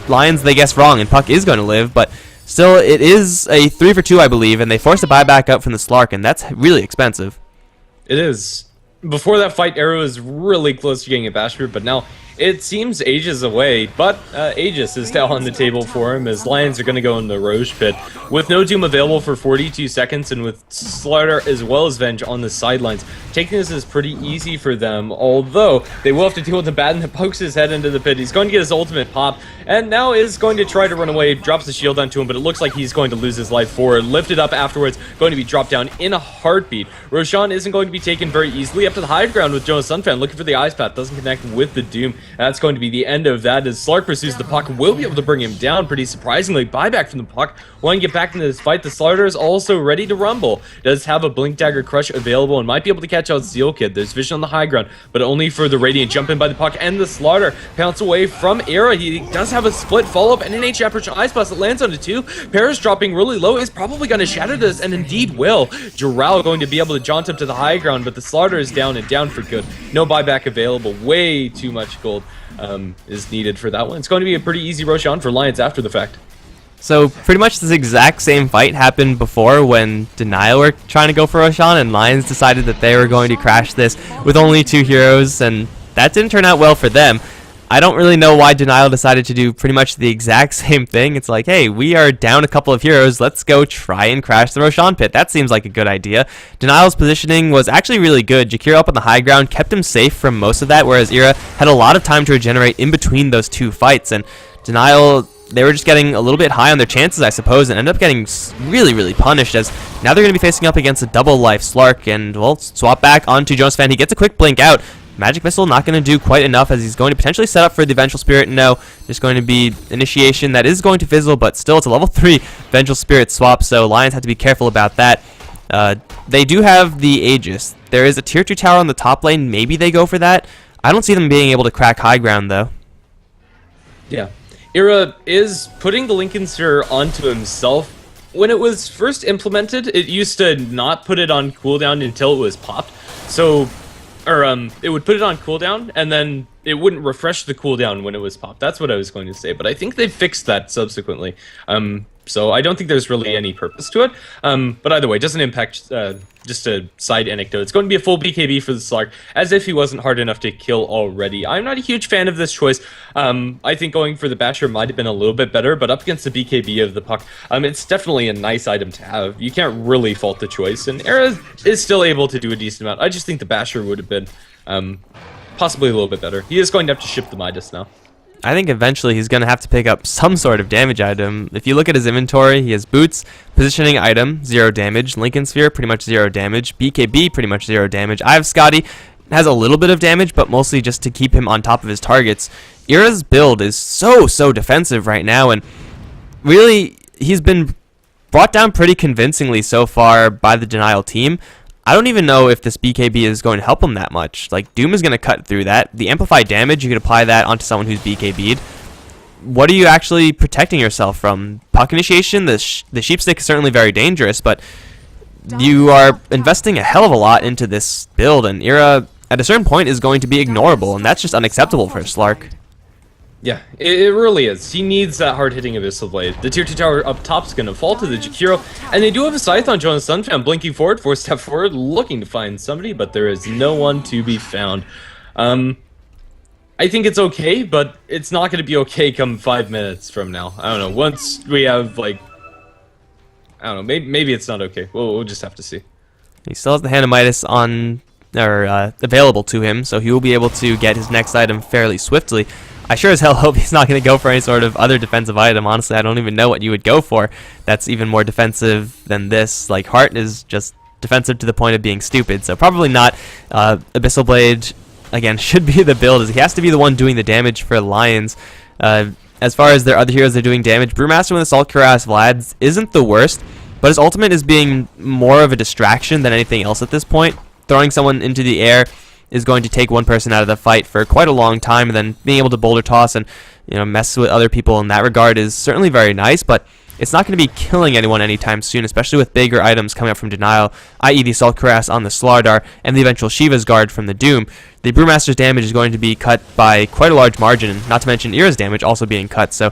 Lions, they guessed wrong, and Puck is going to live, but still, it is a 3 for 2, I believe, and they forced a buyback up from the Slark, and that's really expensive. It is. Before that fight, Arrow is really close to getting a Basher, but now it seems Aegis away, but Aegis is now on the table for him as Lions are going to go in the Roche Pit. With no Doom available for 42 seconds and with Slaughter as well as Venge on the sidelines, taking this is pretty easy for them, although they will have to deal with the Batten that pokes his head into the pit. He's going to get his ultimate pop, and now is going to try to run away, drops the shield onto him, but it looks like he's going to lose his life forward. Lifted up afterwards, going to be dropped down in a heartbeat. Roshan isn't going to be taken very easily up to the high ground with Jonas Sunfan, looking for the Ice Path, doesn't connect with the Doom. that's going to be the end of that as Slark pursues the puck. Will be able to bring him down pretty surprisingly. Buyback from the puck. Want to get back into this fight. The Slaughter is also ready to rumble. Does have a Blink Dagger Crush available and might be able to catch out Steel Kid. There's vision on the high ground, but only for the Radiant. Jump in by the puck and the Slaughter pounce away from Era. He does have a split follow-up and an H-Aperture Ice Blast that lands onto 2. Paris dropping really low is probably going to shatter this, and indeed will. Jarrell going to be able to jaunt up to the high ground, but the Slaughter is down and down for good. No buyback available. Way too much gold is needed for that one. It's going to be a pretty easy Roshan for Lions after the fact. So pretty much this exact same fight happened before when Denial were trying to go for Roshan, and Lions decided that they were going to crash this with only 2 heroes, and that didn't turn out well for them. I don't really know why Denial decided to do pretty much the exact same thing. It's like, hey, we are down a couple of heroes. Let's go try and crash the Roshan pit. That seems like a good idea. Denial's positioning was actually really good. Jakiro up on the high ground kept him safe from most of that, whereas Ira had a lot of time to regenerate in between those 2 fights. And Denial, they were just getting a little bit high on their chances, I suppose, and ended up getting really, really punished, as now they're going to be facing up against a double life Slark. And, well, swap back onto Jonas Fan. He gets a quick blink out. Magic Missile not going to do quite enough, as he's going to potentially set up for the Vengeful Spirit. No, there's going to be Initiation that is going to fizzle, but still it's a level 3 Vengeful Spirit swap, so Lions have to be careful about that. They do have the Aegis. There is a tier 2 tower on the top lane. Maybe they go for that. I don't see them being able to crack high ground, though. Yeah. Ira is putting the Lincoln Sphere onto himself. When it was first implemented, it used to not put it on cooldown until it was popped. So... it would put it on cooldown, and then it wouldn't refresh the cooldown when it was popped. That's what I was going to say, but I think they fixed that subsequently. So I don't think there's really any purpose to it. But either way, it doesn't impact, just a side anecdote. It's going to be a full BKB for the Slark, as if he wasn't hard enough to kill already. I'm not a huge fan of this choice. I think going for the Basher might have been a little bit better, but up against the BKB of the puck, it's definitely a nice item to have. You can't really fault the choice, and Era is still able to do a decent amount. I just think the Basher would have been possibly a little bit better. He is going to have to ship the Midas now. I think eventually he's going to have to pick up some sort of damage item. If you look at his inventory, he has Boots, Positioning Item, 0 damage, Lincoln Sphere, pretty much 0 damage, BKB, pretty much 0 damage. I have Scotty, has a little bit of damage, but mostly just to keep him on top of his targets. Ira's build is so defensive right now, and really, he's been brought down pretty convincingly so far by the Denial team. I don't even know if this BKB is going to help him that much. Like, Doom is going to cut through that. The amplified damage, you could apply that onto someone who's BKB'd. What are you actually protecting yourself from? Puck Initiation, the Sheep Stick is certainly very dangerous, but you are investing a hell of a lot into this build, and Ira, at a certain point, is going to be ignorable, and that's just unacceptable for Slark. Yeah, it really is. He needs that hard-hitting Abyssal Blade. The tier 2 tower up top is going to fall to the Jakiro, and they do have a Scythe on Jonas Sunfan, blinking forward, 4-step forward, looking to find somebody, but there is no one to be found. I think it's okay, but it's not going to be okay come 5 minutes from now. I don't know, once we have, like... I don't know, maybe it's not okay. We'll just have to see. He still has the Hand of Midas on, or available to him, so he will be able to get his next item fairly swiftly. I sure as hell hope he's not going to go for any sort of other defensive item. Honestly, I don't even know what you would go for that's even more defensive than this. Like, Heart is just defensive to the point of being stupid, so probably not. Abyssal Blade, again, should be the build, as he has to be the one doing the damage for Lions. As far as their other heroes that are doing damage, Brewmaster with Assault Cuirass Vlad's isn't the worst, but his ultimate is being more of a distraction than anything else at this point. Throwing someone into the air is going to take one person out of the fight for quite a long time, and then being able to boulder toss and, you know, mess with other people in that regard is certainly very nice, but it's not going to be killing anyone anytime soon, especially with bigger items coming up from Denial, i.e. the Assault Cuirass on the Slardar and the eventual Shiva's Guard from the Doom. The Brewmaster's damage is going to be cut by quite a large margin, not to mention Ira's damage also being cut, so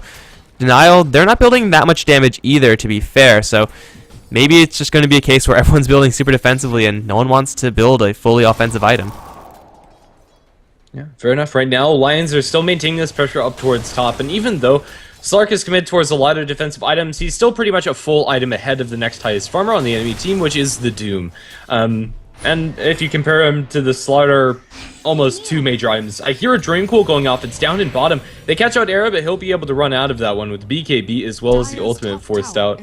Denial, they're not building that much damage either, to be fair, so maybe it's just going to be a case where everyone's building super defensively and no one wants to build a fully offensive item. Yeah, fair enough. Right now, Lions are still maintaining this pressure up towards top, and even though Slark is committed towards a lot of defensive items, he's still pretty much a full item ahead of the next highest farmer on the enemy team, which is the Doom. And if you compare him to the Slaughter, almost 2 major items. I hear a Dreamcool going off, it's down in bottom. They catch out Era, but he'll be able to run out of that one with BKB as well as the ultimate forced out.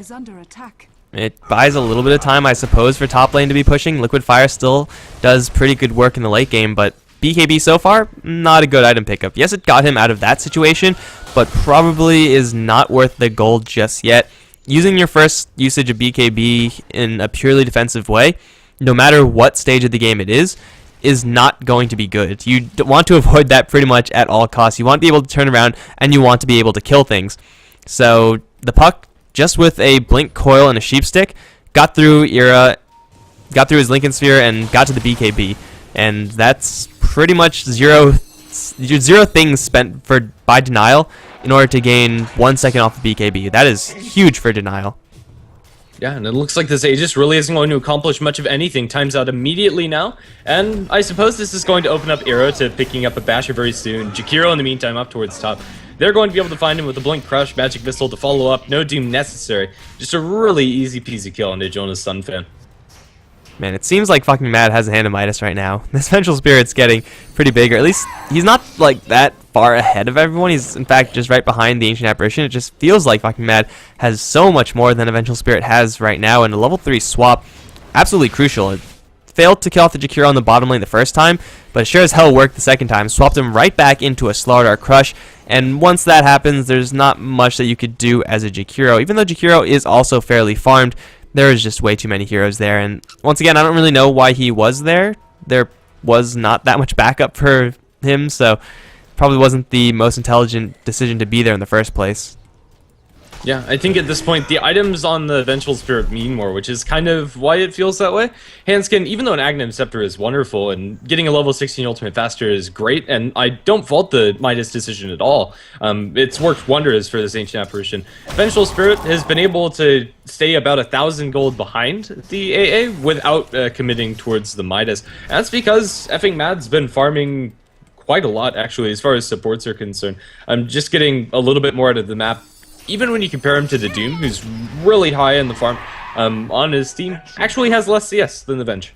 It buys a little bit of time, I suppose, for top lane to be pushing. Liquid Fire still does pretty good work in the late game, but BKB so far, not a good item pickup. Yes, it got him out of that situation, but probably is not worth the gold just yet. Using your first usage of BKB in a purely defensive way, no matter what stage of the game it is not going to be good. You want to avoid that pretty much at all costs. You want to be able to turn around, and you want to be able to kill things. So the Puck, just with a Blink Coil and a Sheep Stick, got through Era, got through his Lincoln Sphere, and got to the BKB. And that's pretty much zero things spent by Denial in order to gain 1 second off the BKB. That is huge for Denial. Yeah, and it looks like this Aegis really isn't going to accomplish much of anything. Time's out immediately now, and I suppose this is going to open up Era to picking up a Basher very soon. Jakiro, in the meantime, up towards top. They're going to be able to find him with a Blink Crush, Magic Missile to follow up. No Doom necessary. Just a really easy-peasy kill into Jonas Sunfan. Man, it seems like fucking Mad has a hand of Midas right now. This Vengeful Spirit's getting pretty big, or at least he's not like that far ahead of everyone. He's in fact just right behind the Ancient Apparition. It just feels like fucking Mad has so much more than a Vengeful Spirit has right now, and a level 3 swap, absolutely crucial. It failed to kill off the Jakiro on the bottom lane the first time, but it sure as hell worked the second time. Swapped him right back into a Slardar Crush, and once that happens, there's not much that you could do as a Jakiro. Even though Jakiro is also fairly farmed, there is just way too many heroes there, and once again, I don't really know why he was there. There was not that much backup for him, so probably wasn't the most intelligent decision to be there in the first place. Yeah, I think at this point, the items on the Vengeful Spirit mean more, which is kind of why it feels that way. Handskin, even though an Aghanim Scepter is wonderful, and getting a level 16 ultimate faster is great, and I don't fault the Midas decision at all. It's worked wonders for this Ancient Apparition. Vengeful Spirit has been able to stay about 1,000 gold behind the AA without committing towards the Midas. And that's because effing Mad's been farming quite a lot, actually, as far as supports are concerned. I'm just getting a little bit more out of the map. Even when you compare him to the Doom, who's really high in the farm on his team, actually has less CS than the Venge.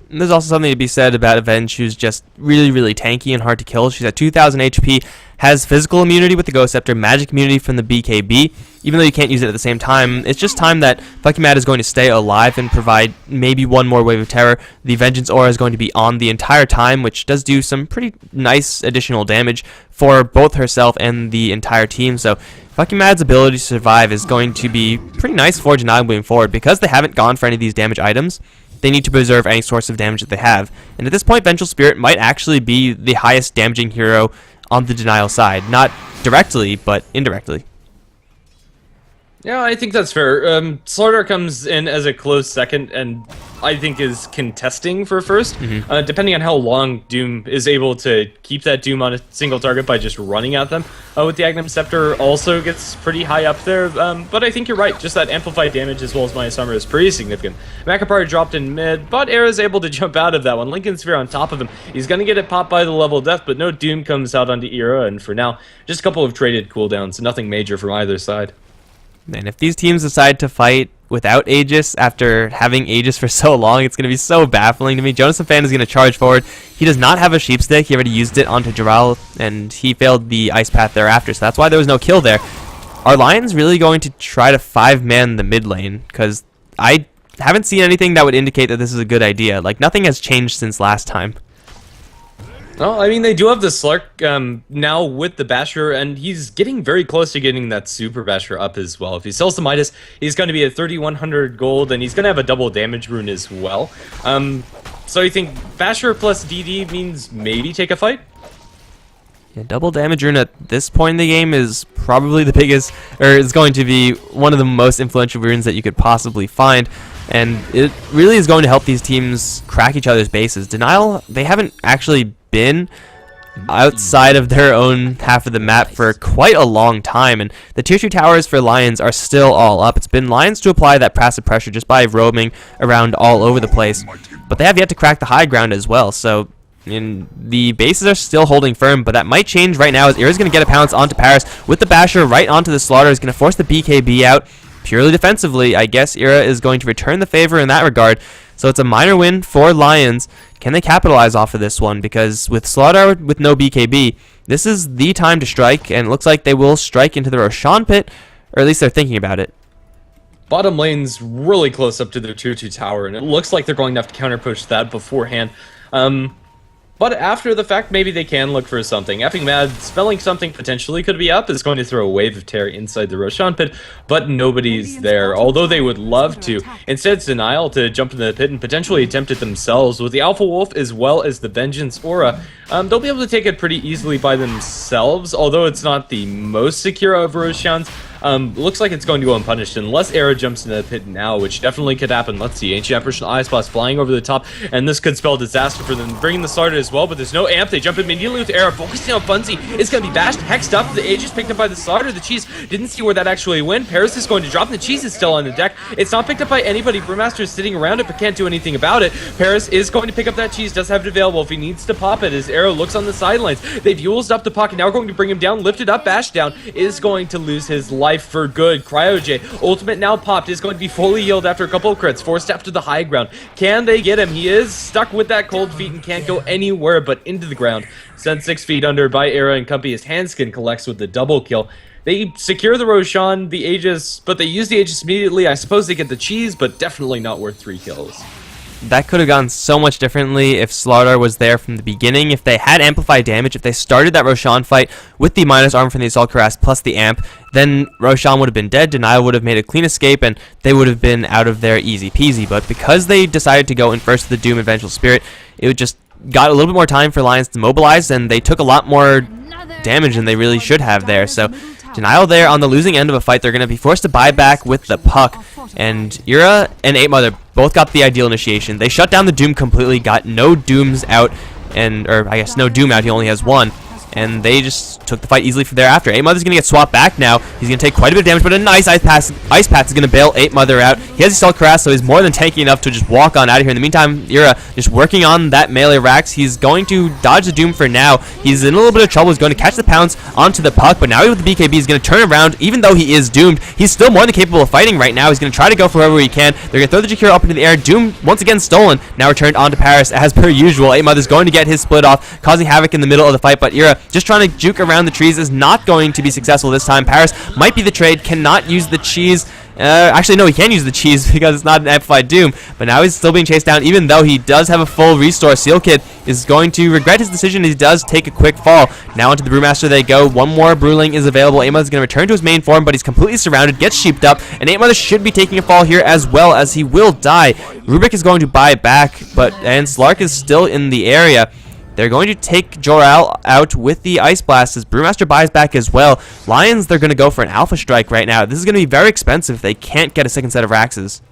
And there's also something to be said about Avenge, who's just really tanky and hard to kill. She's at 2,000 HP, has physical immunity with the Ghost Scepter, magic immunity from the BKB. Even though you can't use it at the same time, it's just time that fucking Mad is going to stay alive and provide maybe one more wave of terror. The Vengeance Aura is going to be on the entire time, which does do some pretty nice additional damage for both herself and the entire team. So fucking Mad's ability to survive is going to be pretty nice for Denial moving forward. Because they haven't gone for any of these damage items, they need to preserve any source of damage that they have. And at this point, Vengeful Spirit might actually be the highest damaging hero on the Denial side. Not directly, but indirectly. Yeah, I think that's fair. Slardar comes in as a close second, and I think is contesting for first. Depending on how long Doom is able to keep that Doom on a single target by just running at them. With the Aghanim Scepter also gets pretty high up there, but I think you're right. Just that amplified damage as well as Minus Armor is pretty significant. Macapar dropped in mid, but Era's able to jump out of that one. Lincoln Sphere on top of him. He's going to get it popped by the level of death, but no Doom comes out onto Era, and for now, just a couple of traded cooldowns. Nothing major from either side. And if these teams decide to fight without Aegis after having Aegis for so long, it's going to be so baffling to me. Jonas Fan is going to charge forward. He does not have a Sheep Stick. He already used it onto Jaral, and he failed the Ice Path thereafter, so that's why there was no kill there. Are Lions really going to try to 5-man the mid lane? Because I haven't seen anything that would indicate that this is a good idea. Like, nothing has changed since last time. Well, I mean, they do have the Slark now with the Basher, and he's getting very close to getting that Super Basher up as well. If he sells the Midas, he's going to be at 3,100 gold, and he's going to have a double damage rune as well. So you think Basher plus DD means maybe take a fight? Yeah, double damage rune at this point in the game is probably the biggest, or is going to be one of the most influential runes that you could possibly find. And it really is going to help these teams crack each other's bases. Denial, they haven't actually been outside of their own half of the map for quite a long time, and the tier 2 towers for Lions are still all up. It's been Lions to apply that passive pressure just by roaming around all over the place, but they have yet to crack the high ground as well. So the bases are still holding firm, but that might change right now as Era's going to get a pounce onto Paris with the Basher right onto the Slaughter. Is going to force the BKB out purely defensively. I guess Era is going to return the favor in that regard. So it's a minor win for Lions. Can they capitalize off of this one? Because with Slaughter with no BKB, this is the time to strike, and it looks like they will strike into the Roshan pit, or at least they're thinking about it. Bottom lane's really close up to their tier 2 tower, and it looks like they're going to have to counter push that beforehand. But after the fact, maybe they can look for something. Effing Mad, smelling something potentially could be up, is going to throw a Wave of Terror inside the Roshan pit, but nobody's there, although they would love to. Instead, it's Denial to jump into the pit and potentially attempt it themselves. With the Alpha Wolf as well as the Vengeance Aura, they'll be able to take it pretty easily by themselves, although it's not the most secure of Roshans. Looks like it's going to go unpunished unless Era jumps into the pit now, which definitely could happen. Let's see, Ancient Apparition Ice Blast flying over the top, and this could spell disaster for them, bringing the starter as well, but there's no amp. They jump immediately with Era, focusing on Funzy. It's going to be bashed, hexed up. The Aegis picked up by the starter. The Cheese didn't see where that actually went. Paris is going to drop, and the Cheese is still on the deck. It's not picked up by anybody. Brewmaster is sitting around it, but can't do anything about it. Paris is going to pick up that Cheese, does have it available if he needs to pop it, as Arrow looks on the sidelines. They've used up the pocket, now going to bring him down, lifted up, bashed down, is going to lose his life for good. Cryo-J, ultimate now popped, is going to be fully healed after a couple of crits, forced up to the high ground. Can they get him? He is stuck with that cold feet and can't go anywhere but into the ground. Sent 6 feet under by Era and company as Handskin collects with the double kill. They secure the Roshan, the Aegis, but they use the Aegis immediately. I suppose they get the Cheese, but definitely not worth 3 kills. That could have gone so much differently if Slardar was there from the beginning. If they had amplified damage, if they started that Roshan fight with the minus armor from the Assault Cuirass plus the amp, then Roshan would have been dead, Denial would have made a clean escape, and they would have been out of there easy peasy. But because they decided to go in first with the Doom and Vengeful Spirit, it just got a little bit more time for Lions to mobilize, and they took a lot more damage than they really should have there. So Denial there on the losing end of a fight. They're going to be forced to buy back with the puck. And Yura and 8 Mother both got the ideal initiation. They shut down the Doom completely, got no Dooms out, or I guess no Doom out, he only has one. And they just took the fight easily from thereafter. 8 Mother's going to get swapped back now. He's going to take quite a bit of damage, but a nice Ice Path is going to bail 8 Mother out. He has a Assault Cuirass, so he's more than tanky enough to just walk on out of here. In the meantime, Yura just working on that melee racks. He's going to dodge the Doom for now. He's in a little bit of trouble. He's going to catch the pounce onto the puck, but now with the BKB, he's going to turn around. Even though he is doomed, he's still more than capable of fighting right now. He's going to try to go for whoever he can. They're going to throw the Jakiro up into the air. Doom, once again stolen, now returned onto Paris as per usual. 8 Mother's going to get his split off, causing havoc in the middle of the fight, but Yura just trying to juke around the trees is not going to be successful this time. Paris might be the trade, cannot use the Cheese. Actually, no, he can use the Cheese because it's not an amplified Doom, but now he's still being chased down, even though he does have a full restore. Seal Kid is going to regret his decision. He does take a quick fall. Now into the Brewmaster they go. One more Brewling is available. 8 Mother's going to return to his main form, but he's completely surrounded, gets sheeped up, and 8 Mother should be taking a fall here as well, as he will die. Rubik is going to buy back, and Slark is still in the area. They're going to take Jor-El out with the Ice Blast as Brewmaster buys back as well. Lions, they're going to go for an Alpha Strike right now. This is going to be very expensive if they can't get a second set of Raxes.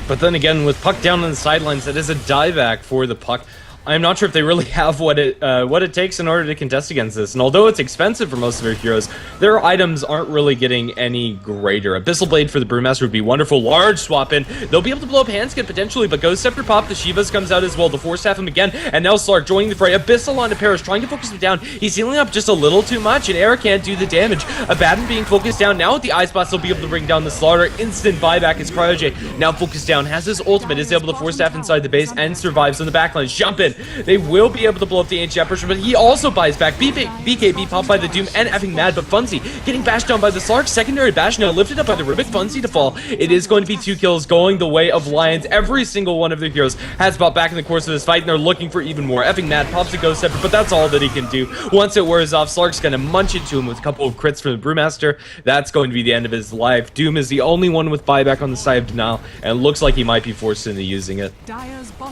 But then again, with Puck down on the sidelines, that is a dieback for the Puck. I'm not sure if they really have what it takes in order to contest against this. And although it's expensive for most of their heroes, their items aren't really getting any greater. Abyssal Blade for the Brewmaster would be wonderful. Large swap in. They'll be able to blow up Handskin potentially, but Ghost Scepter pop. The Shivas comes out as well to force half him again. And now Slark joining the fray. Abyssal onto Paris, trying to focus him down. He's healing up just a little too much, and Era can't do the damage. Abaddon being focused down. Now with the Ice Blast, they'll be able to bring down the Slaughter. Instant buyback as Cryo-J now focused down. Has his ultimate, is able to force half inside the base, and survives on the backline. Jump in. They will be able to blow up the Ancient Apparition, but he also buys back. BKB popped by the Doom and effing mad, but Funzy getting bashed down by the Slark. Secondary bash now lifted up by the Rubik. Funzy to fall. It is going to be 2 kills going the way of Lions. Every single one of their heroes has bought back in the course of this fight, and they're looking for even more. Effing mad pops a Ghost Scepter, but that's all that he can do. Once it wears off, Slark's going to munch into him with a couple of crits from the Brewmaster. That's going to be the end of his life. Doom is the only one with buyback on the side of Denial, and it looks like he might be forced into using it.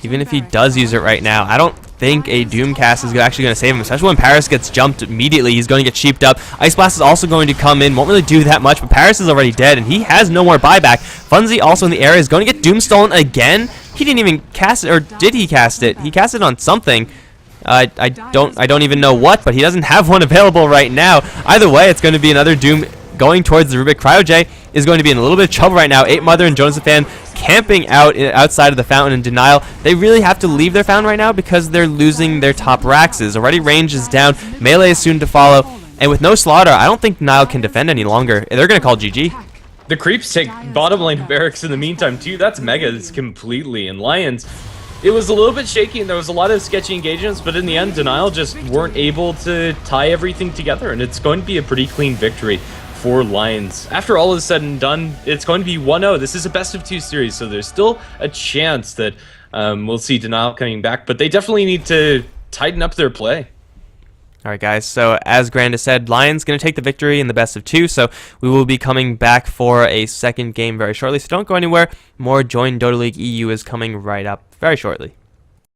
Even if he does use it right now, I don't think a Doom cast is actually going to save him, especially when Paris gets jumped immediately. He's going to get sheeped up. Ice Blast is also going to come in, won't really do that much, but Paris is already dead, and he has no more buyback. Funzy also in the area is going to get Doom stolen again. He didn't even cast it, or did he cast it? He cast it on something. I don't even know what, but he doesn't have one available right now. Either way, it's going to be another Doom going towards the Rubik. Cryo-J is going to be in a little bit of trouble right now. 8 Mother and Jonas Fan camping outside of the fountain in Denial. They really have to leave their fountain right now because they're losing their top Raxes. Already range is down. Melee is soon to follow. And with no Slaughter, I don't think Denial can defend any longer. They're going to call GG. The creeps take bottom lane barracks in the meantime too. That's Megas completely. And Lions, it was a little bit shaky and there was a lot of sketchy engagements, but in the end, Denial just weren't able to tie everything together, and it's going to be a pretty clean victory for Lions. After all is said and done, it's going to be 1-0. This is a best of 2 series, so there's still a chance that we'll see Denial coming back, but they definitely need to tighten up their play. All right, guys, so as Granda said, Lions going to take the victory in the best of 2, so we will be coming back for a second game very shortly, so don't go anywhere. More Join Dota League EU is coming right up very shortly.